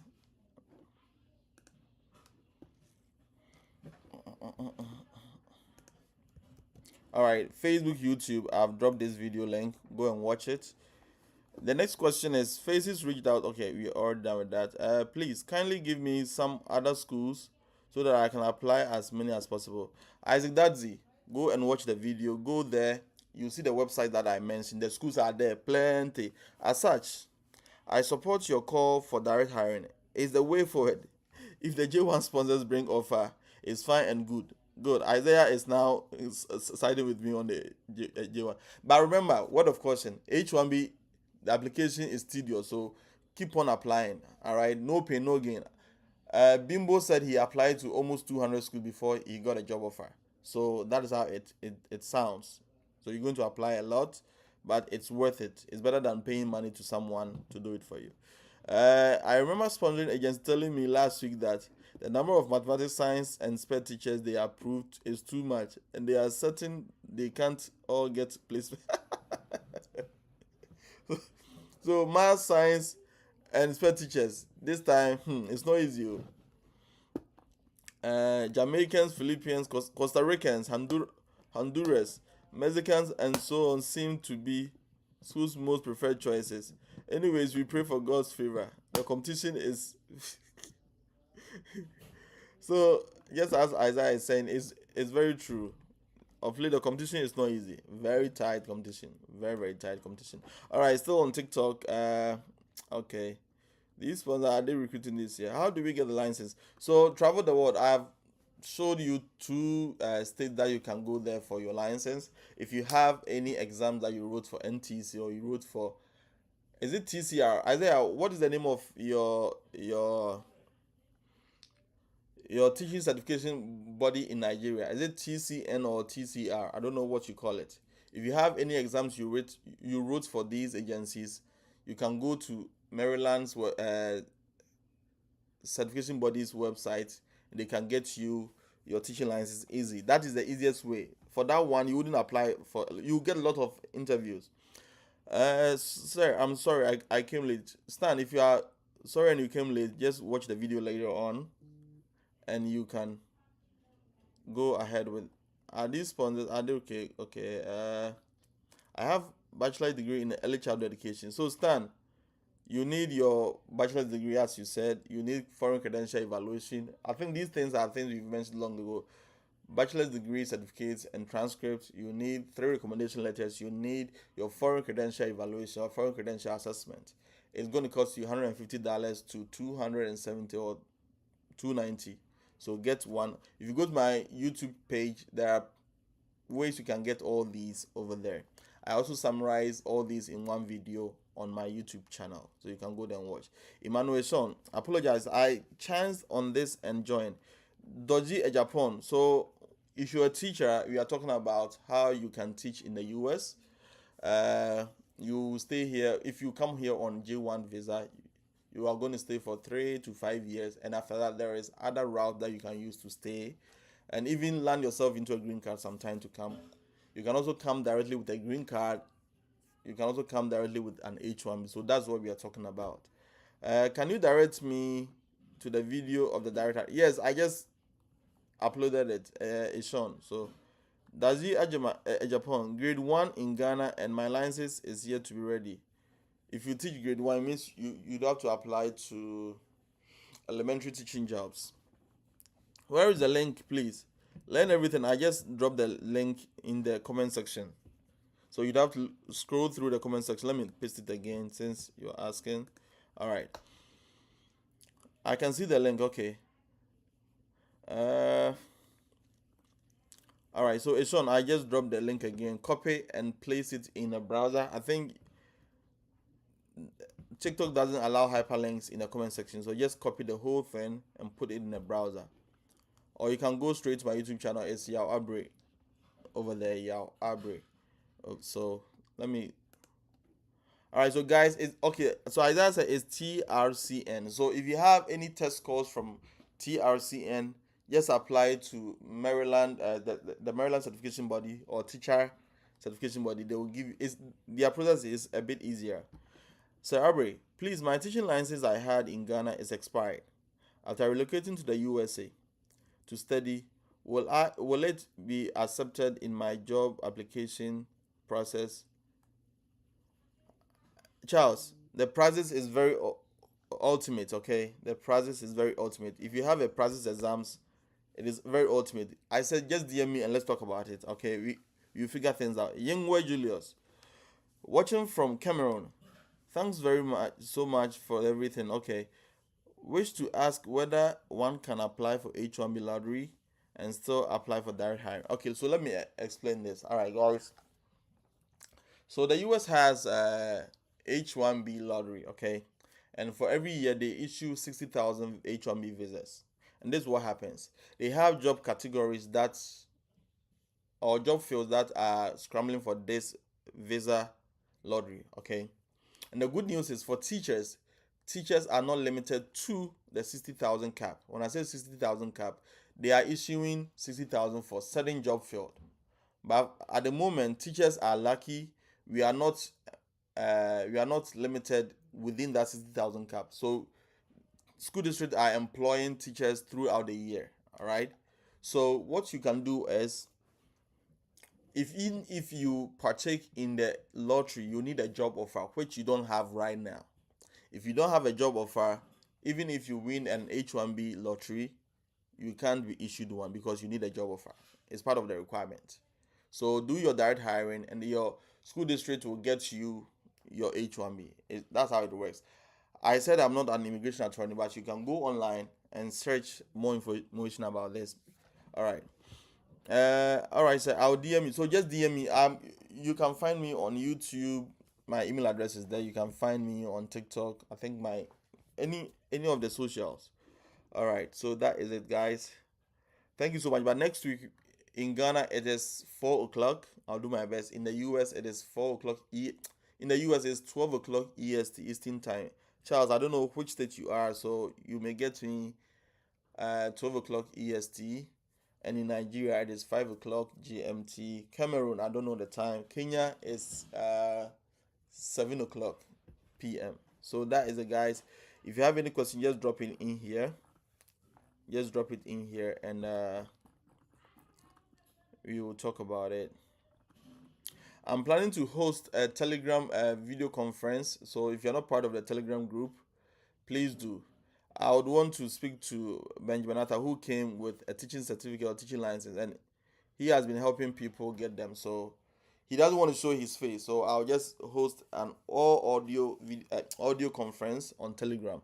All right, Facebook, YouTube. I've dropped this video link. Go and watch it. The next question is Faces reached out. Okay, we are done with that. Please kindly give me some other schools so that I can apply as many as possible. Isaac Dadzi, go and watch the video. Go there. You see the website that I mentioned. The schools are there, plenty. As such, I support your call for direct hiring. It's the way forward. If the J1 sponsors bring offer, it's fine and good. Good. Isaiah is now siding with me on the J1. But remember, word of caution: H1B, the application is tedious, so keep on applying. All right, no pain, no gain. Bimbo said he applied to almost 200 schools before he got a job offer. So that is how it sounds. So you're going to apply a lot, but it's worth it. It's better than paying money to someone to do it for you. I remember sponsoring agents telling me last week that the number of mathematics, science, and sped teachers they approved is too much, and they are certain they can't all get placement. So math, science, and sped teachers this time, it's not easy. Jamaicans, Philippines, Costa Ricans, Honduras, Mexicans, and so on seem to be school's most preferred choices. Anyways, we pray for God's favor. The competition is so. Just as Isaiah is saying, it's very true. Of late, the competition is not easy. Very tight competition. Very very tight competition. All right, still on TikTok. Okay. These sponsors are they recruiting this year? How do we get the license? So travel the world. I've showed you two states that you can go there for your license. If you have any exams that you wrote for NTC or you wrote for, is it TCR? Isaiah, what is the name of your teaching certification body in Nigeria? Is it TCN or TCR? I don't know what you call it. If you have any exams you wrote for these agencies, you can go to Maryland's certification body's website. They can get you your teaching license easy. That is the easiest way. For that one, you wouldn't apply for. You get a lot of interviews. Sir, I'm sorry I came late. Stan, if you are sorry and you came late, just watch the video later on, and you can go ahead with. Are these sponsors? Are they okay? Okay. I have bachelor's degree in early childhood education. So Stan, you need your bachelor's degree, as you said. You need foreign credential evaluation. I think these things are things we've mentioned long ago. Bachelor's degree certificates and transcripts. You need 3 recommendation letters. You need your foreign credential evaluation or foreign credential assessment. It's going to cost you $150 to $270 or $290. So get one. If you go to my YouTube page, there are ways you can get all these over there. I also summarize all these in one video on my YouTube channel, so you can go there and watch. Emmanuel Sean, apologize, I chanced on this and joined. Doji Japan. So if you're a teacher, we are talking about how you can teach in the US. You stay here. If you come here on J1 visa, you are going to stay for 3 to 5 years, and after that there is other route that you can use to stay and even land yourself into a green card sometime to come. You can also come directly with a green card. You can also come directly with an H1B. So that's what we are talking about. Can you direct me to the video of the director? Yes, I just uploaded it. It's shown. So Dazi Japan, grade 1 in Ghana, and my license is yet to be ready. If you teach grade 1, it means you'd have to apply to elementary teaching jobs. Where is the link, please? Learn everything. I just dropped the link in the comment section. So you'd have to scroll through the comment section. Let me paste it again since you're asking. All right. I can see the link. Okay. Uh, all right. So Sean, I just dropped the link again. Copy and place it in a browser. I think TikTok doesn't allow hyperlinks in the comment section. So just copy the whole thing and put it in a browser. Or you can go straight to my YouTube channel. It's Yao Abre over there. Yao Abre. So let me. All right, so guys, it's okay. So Isaiah said it's TRCN. So if you have any test scores from TRCN, just apply to Maryland, the Maryland certification body or teacher certification body. They will give you. Their process is a bit easier. Sir Aubrey, please, my teaching license I had in Ghana is expired. After relocating to the USA to study, will it be accepted in my job application process? Charles, the process is very ultimate. Okay, the process is very ultimate. If you have a process exams, it is very ultimate. I said just DM me and let's talk about it. Okay, you figure things out. Youngway Julius, watching from Cameroon. Thanks very much so much for everything. Okay, wish to ask whether one can apply for H1B lottery and still apply for direct hire. Okay, so let me explain this. All right, guys. So the US has H1B lottery, okay? And for every year they issue 60,000 H1B visas. And this is what happens. They have job categories that or job fields that are scrambling for this visa lottery, okay? And the good news is for teachers, teachers are not limited to the 60,000 cap. When I say 60,000 cap, they are issuing 60,000 for certain job field. But at the moment, teachers are lucky. We are not limited within that 60,000 cap. So school districts are employing teachers throughout the year. All right. So what you can do is, if you partake in the lottery, you need a job offer which you don't have right now. If you don't have a job offer, even if you win an H1B lottery, you can't be issued one because you need a job offer. It's part of the requirement. So do your direct hiring and your school district will get you your H1B. That's how it works. I said I'm not an immigration attorney, but you can go online and search more information about this. All right. All right, sir. I'll DM you. So just DM me. You can find me on YouTube. My email address is there. You can find me on TikTok. I think my any of the socials. All right. So that is it, guys. Thank you so much. But next week in Ghana it is 4 o'clock. I'll do my best. In the US it is 4 o'clock. In the US it's 12 o'clock EST Eastern time. Charles, I don't know which state you are, so you may get me 12 o'clock EST. And in Nigeria it is 5 o'clock GMT. Cameroon, I don't know the time. Kenya is 7 o'clock PM. So that is it, guys. If you have any question, just drop it in here. Just drop it in here and we will talk about it. I'm planning to host a Telegram video conference. So if you're not part of the Telegram group, please do. I would want to speak to Benjamin Atta, who came with a teaching certificate or teaching license, and he has been helping people get them. So he doesn't want to show his face. So I'll just host an all audio conference on Telegram.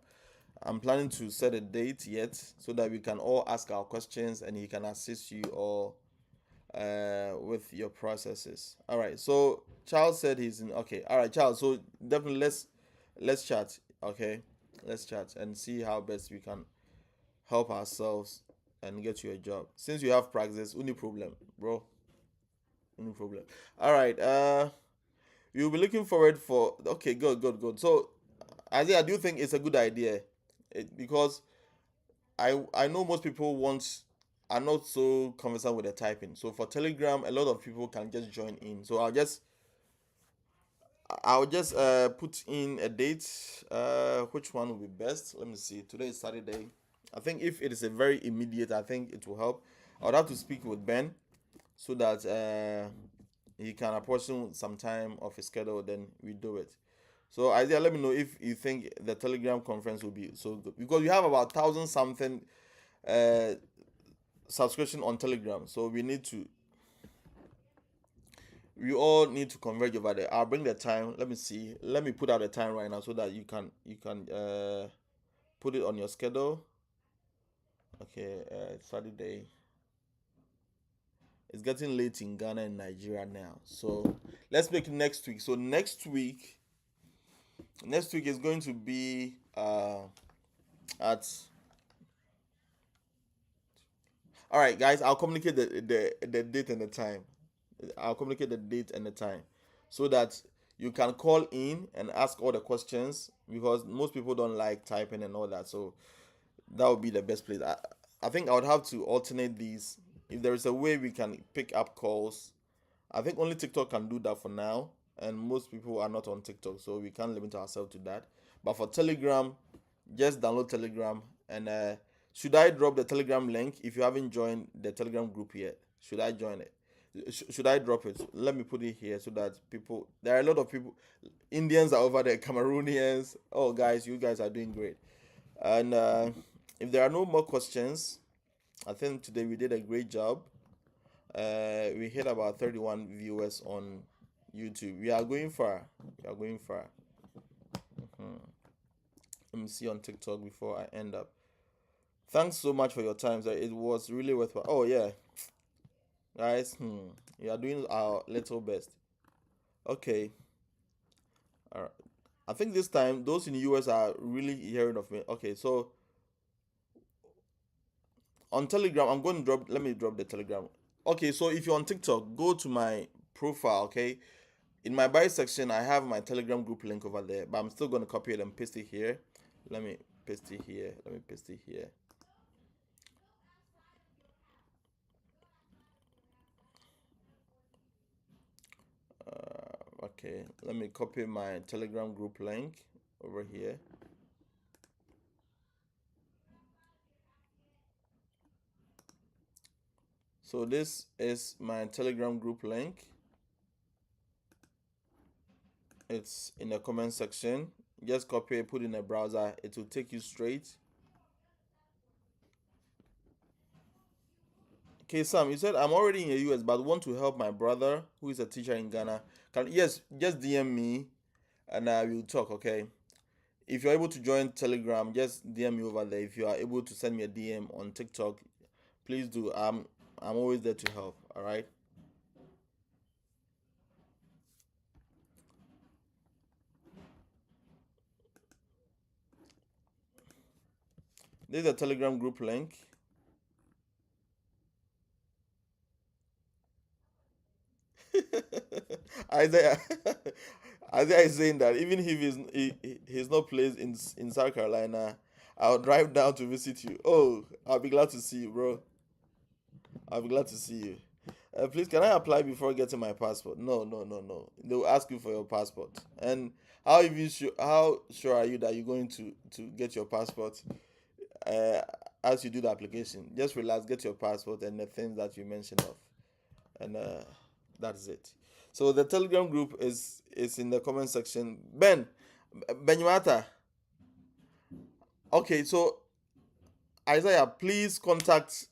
I'm planning to set a date yet so that we can all ask our questions and he can assist you all with your processes. All right. So Charles said he's in. Okay. All right, Charles. So definitely let's chat. Okay, let's chat and see how best we can help ourselves and get you a job. Since you have practice, only problem, bro. Only problem. All right. You'll be looking forward for. Okay, good, good, good. So, Isaiah, do you think it's a good idea? Because I know most people want are not so conversant with the typing. So for Telegram, a lot of people can just join in. So I'll just put in a date. Which one will be best? Let me see. Today is Saturday. I think if it is a very immediate, I think it will help. I would have to speak with Ben so that he can apportion some time of his schedule. Then we do it. So Isaiah, let me know if you think the Telegram conference will be so good because we have about thousand something uh, subscription on Telegram. So we all need to converge over there. I'll bring the time. Let me see. Let me put out the time right now so that you can put it on your schedule. Okay, Saturday. It's getting late in Ghana and Nigeria now. So let's make it next week. So next week is going to be at. All right, guys. I'll communicate the date and the time. I'll communicate the date and the time so that you can call in and ask all the questions because most people don't like typing and all that. So that would be the best place. I think I would have to alternate these. If there is a way we can pick up calls, I think only TikTok can do that for now, and most people are not on TikTok, so we can't limit ourselves to that. But for Telegram, just download Telegram and should I drop the Telegram link if you haven't joined the Telegram group yet? Should I join it? Should I drop it? Let me put it here so that people. There are a lot of people. Indians are over there. Cameroonians. Oh, guys, you guys are doing great. And if there are no more questions, I think today we did a great job. We hit about 31 viewers on YouTube. We are going far. We are going far. Let me see on TikTok before I end up. Thanks so much for your time, sir. It was really worthwhile. Oh yeah, guys. We are doing our little best. Okay. All right. I think this time those in the US are really hearing of me. Okay, so on Telegram, I'm going to drop. Let me drop the Telegram. Okay, so if you're on TikTok, go to my profile. Okay, in my bio section, I have my Telegram group link over there, but I'm still going to copy it and paste it here. Let me paste it here. Let me paste it here. Okay, let me copy my Telegram group link over here. So this is my Telegram group link. It's in the comment section. Just copy it, put it in a browser. It will take you straight. Okay, Sam, you said I'm already in the US, but want to help my brother who is a teacher in Ghana. Yes, just DM me and I will talk. Okay. If you're able to join Telegram, just DM me over there. If you are able to send me a DM on TikTok, please do. I'm always there to help. All right. There's a Telegram group link. Isaiah, Isaiah is saying that even if he's not placed in South Carolina, I'll drive down to visit you. Oh, I'll be glad to see you, bro. I'll be glad to see you. Please, can I apply before getting my passport? No, no, no, no. They will ask you for your passport. And how sure are you that you're going to get your passport uh, as you do the application? Just relax, get your passport and the things that you mentioned of, and that's it. So the Telegram group is in the comment section. Benyamata. Okay, so Isaiah, please contact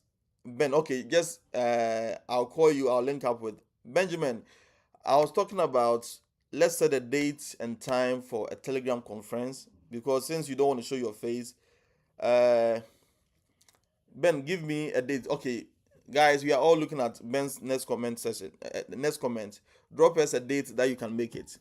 Ben. Okay, just I'll call you. I'll link up with Benjamin. I was talking about let's set a date and time for a Telegram conference because since you don't want to show your face, uh, Ben, give me a date. Okay, guys, we are all looking at Ben's next comment session. Next comment, drop us a date that you can make it.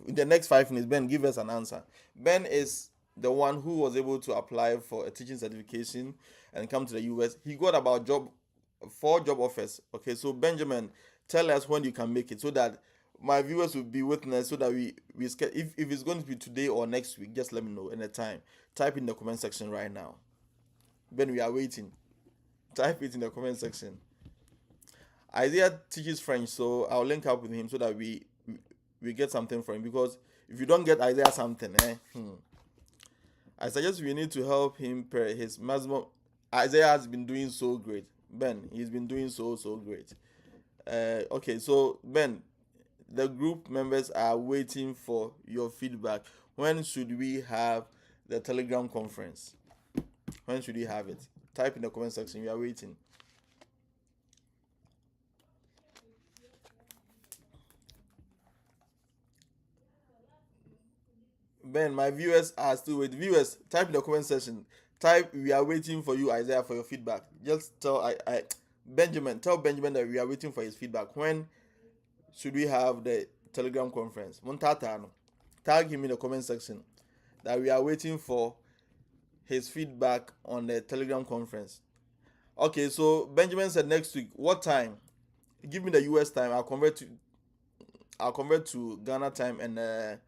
In the next 5 minutes, Ben, give us an answer. Ben is the one who was able to apply for a teaching certification and come to the US. He got about 4 job offers. Okay, so Benjamin, tell us when you can make it so that my viewers will be witness so that if it's going to be today or next week, just let me know anytime. Type in the comment section right now. Ben, we are waiting. Type it in the comment section. Isaiah teaches French, so I'll link up with him so that we get something from him. Because if you don't get Isaiah something, I suggest we need to help him per his maximum. Isaiah has been doing so great. Ben, he's been doing so great. Okay, so Ben, the group members are waiting for your feedback. When should we have the Telegram conference? When should we have it? Type in the comment section. We are waiting. Ben, my viewers are still waiting. Viewers, type in the comment section. Type we are waiting for you, Isaiah, for your feedback. Just tell I Benjamin, tell Benjamin that we are waiting for his feedback. When should we have the Telegram conference? Montata, no. Tag him in the comment section that we are waiting for his feedback on the Telegram conference. Okay, so Benjamin said next week. What time? Give me the US time. I'll convert to Ghana time and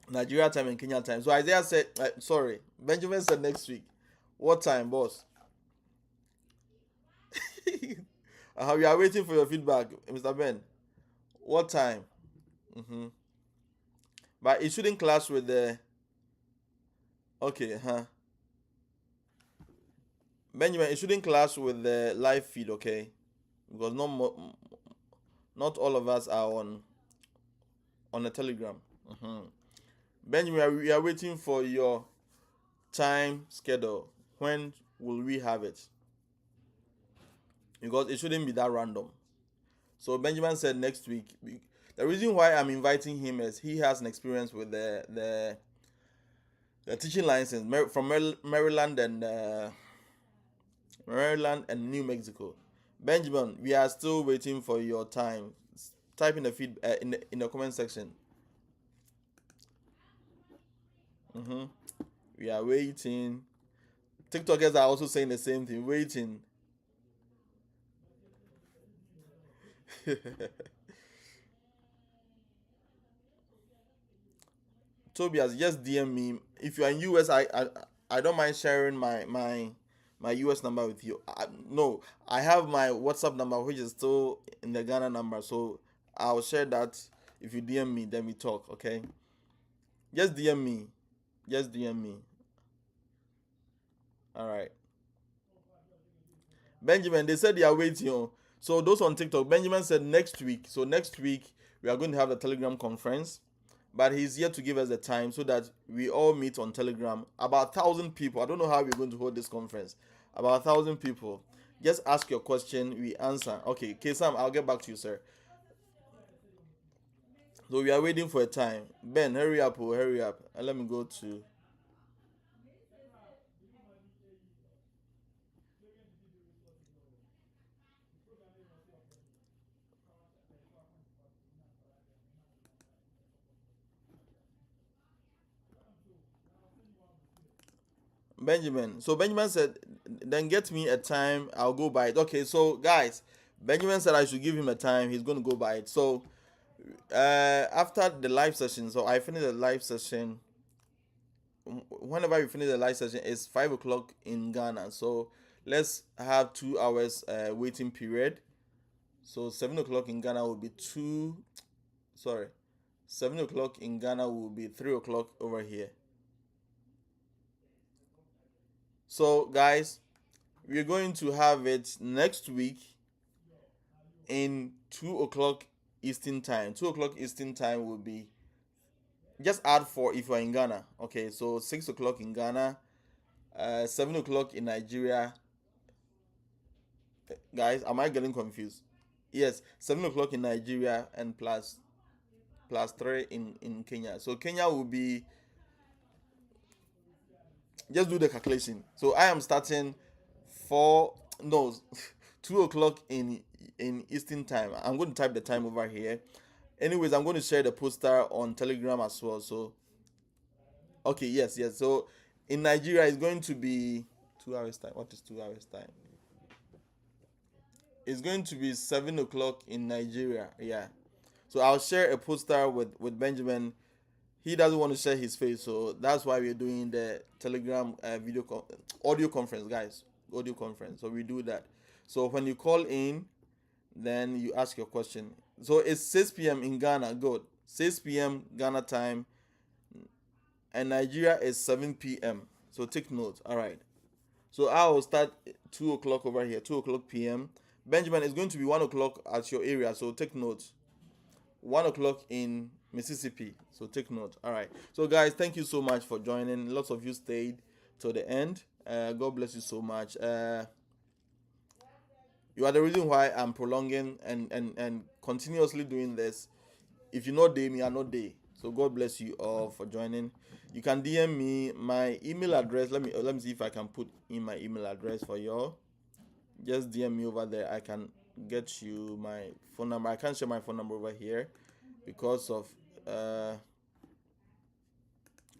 Nigeria time and Kenya time. So Isaiah said, sorry, Benjamin said next week. What time, boss? We are waiting for your feedback, Mr. Ben. What time? Mm-hmm. But it shouldn't clash with the. Okay, huh? Benjamin, it shouldn't clash with the live feed, okay? Because not all of us are on the Telegram. Mm-hmm. Benjamin, we are waiting for your time schedule. When will we have it? Because it shouldn't be that random. So Benjamin said next week. The reason why I'm inviting him is he has an experience with the teaching license from Maryland and New Mexico. Benjamin, we are still waiting for your time. Type in the feed in the comment section. Mm-hmm. We are waiting. TikTokers are also saying the same thing. Waiting. Tobias, just DM me. If you're in US, I don't mind sharing my US number with you. No, I have my WhatsApp number which is still in the Ghana number, so I'll share that. If you DM me, then we talk. Okay, just DM me. Just DM me. All right. Benjamin, they said they are waiting. Oh. So those on TikTok, Benjamin said next week. So next week we are going to have the Telegram conference, but he's yet to give us the time so that we all meet on Telegram. About 1,000 people. I don't know how we're going to hold this conference. About 1,000 people. Just ask your question, we answer. Okay, Sam, I'll get back to you, sir. So we are waiting for a time. Ben, hurry up, oh, hurry up. And let me go to. Benjamin. So Benjamin said, then get me a time, I'll go by it. Okay, so guys, Benjamin said I should give him a time, he's going to go by it. So after the live session, so I finished the live session. Whenever we finish the live session, it's 5 o'clock in Ghana. So let's have 2 hours waiting period. So 7 o'clock in Ghana will be two. Sorry, 7 o'clock in Ghana will be 3 o'clock over here. So guys, we're going to have it next week in 2 o'clock Eastern time. 2 o'clock Eastern time will be, just add 4 if you're in Ghana. Okay, so 6 o'clock in Ghana, 7 o'clock in Nigeria. Guys, am I getting confused? Yes, 7 o'clock in Nigeria and plus 3 in Kenya. So Kenya will be, just do the calculation. So I am starting 4 no 2 o'clock in Eastern time. I'm going to type the time over here. Anyways, I'm going to share the poster on Telegram as well. So okay, yes. So in Nigeria it's going to be 2 hours time. What is 2 hours time? It's going to be 7 o'clock in Nigeria. Yeah. So I'll share a poster with Benjamin. He doesn't want to share his face, so that's why we're doing the Telegram audio conference, guys. Audio conference. So we do that. So when you call in, then you ask your question. So it's 6 p.m. in Ghana. Good. 6 p.m. Ghana time, and Nigeria is 7 p.m. So take note. All right. So I will start 2 o'clock over here, 2 o'clock p.m. Benjamin is going to be 1 o'clock at your area, so take note. 1 o'clock in Mississippi, so take note. All right. So guys, thank you so much for joining. Lots of you stayed till the end. God bless you so much. You are the reason why I'm prolonging and continuously doing this. If you know day, me, I know day. So God bless you all for joining. You can DM me my email address. Let me see if I can put in my email address for y'all. Just DM me over there. I can get you my phone number. I can't share my phone number over here because of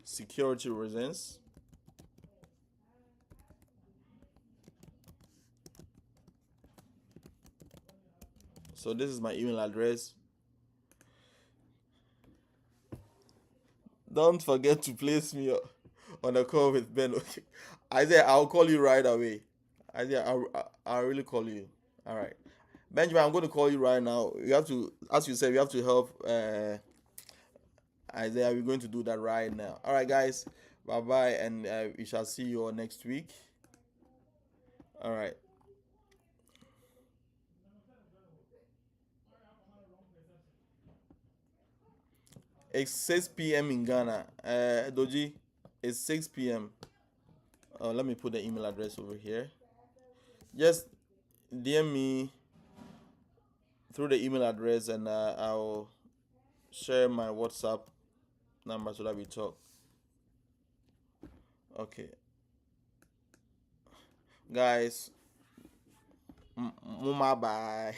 security reasons. So this is my email address. Don't forget to place me on a call with Ben. Okay. Isaiah, I'll call you right away. Isaiah, I'll really call you. All right. Benjamin, I'm going to call you right now. You have to, as you said, you have to help Isaiah. We're going to do that right now. All right, guys. Bye bye, and we shall see you all next week. All right. It's 6 p.m. in Ghana. Doji, it's 6 p.m. Let me put the email address over here. Just DM me through the email address, and I'll share my WhatsApp number so that we talk. Okay, guys. Muma bye.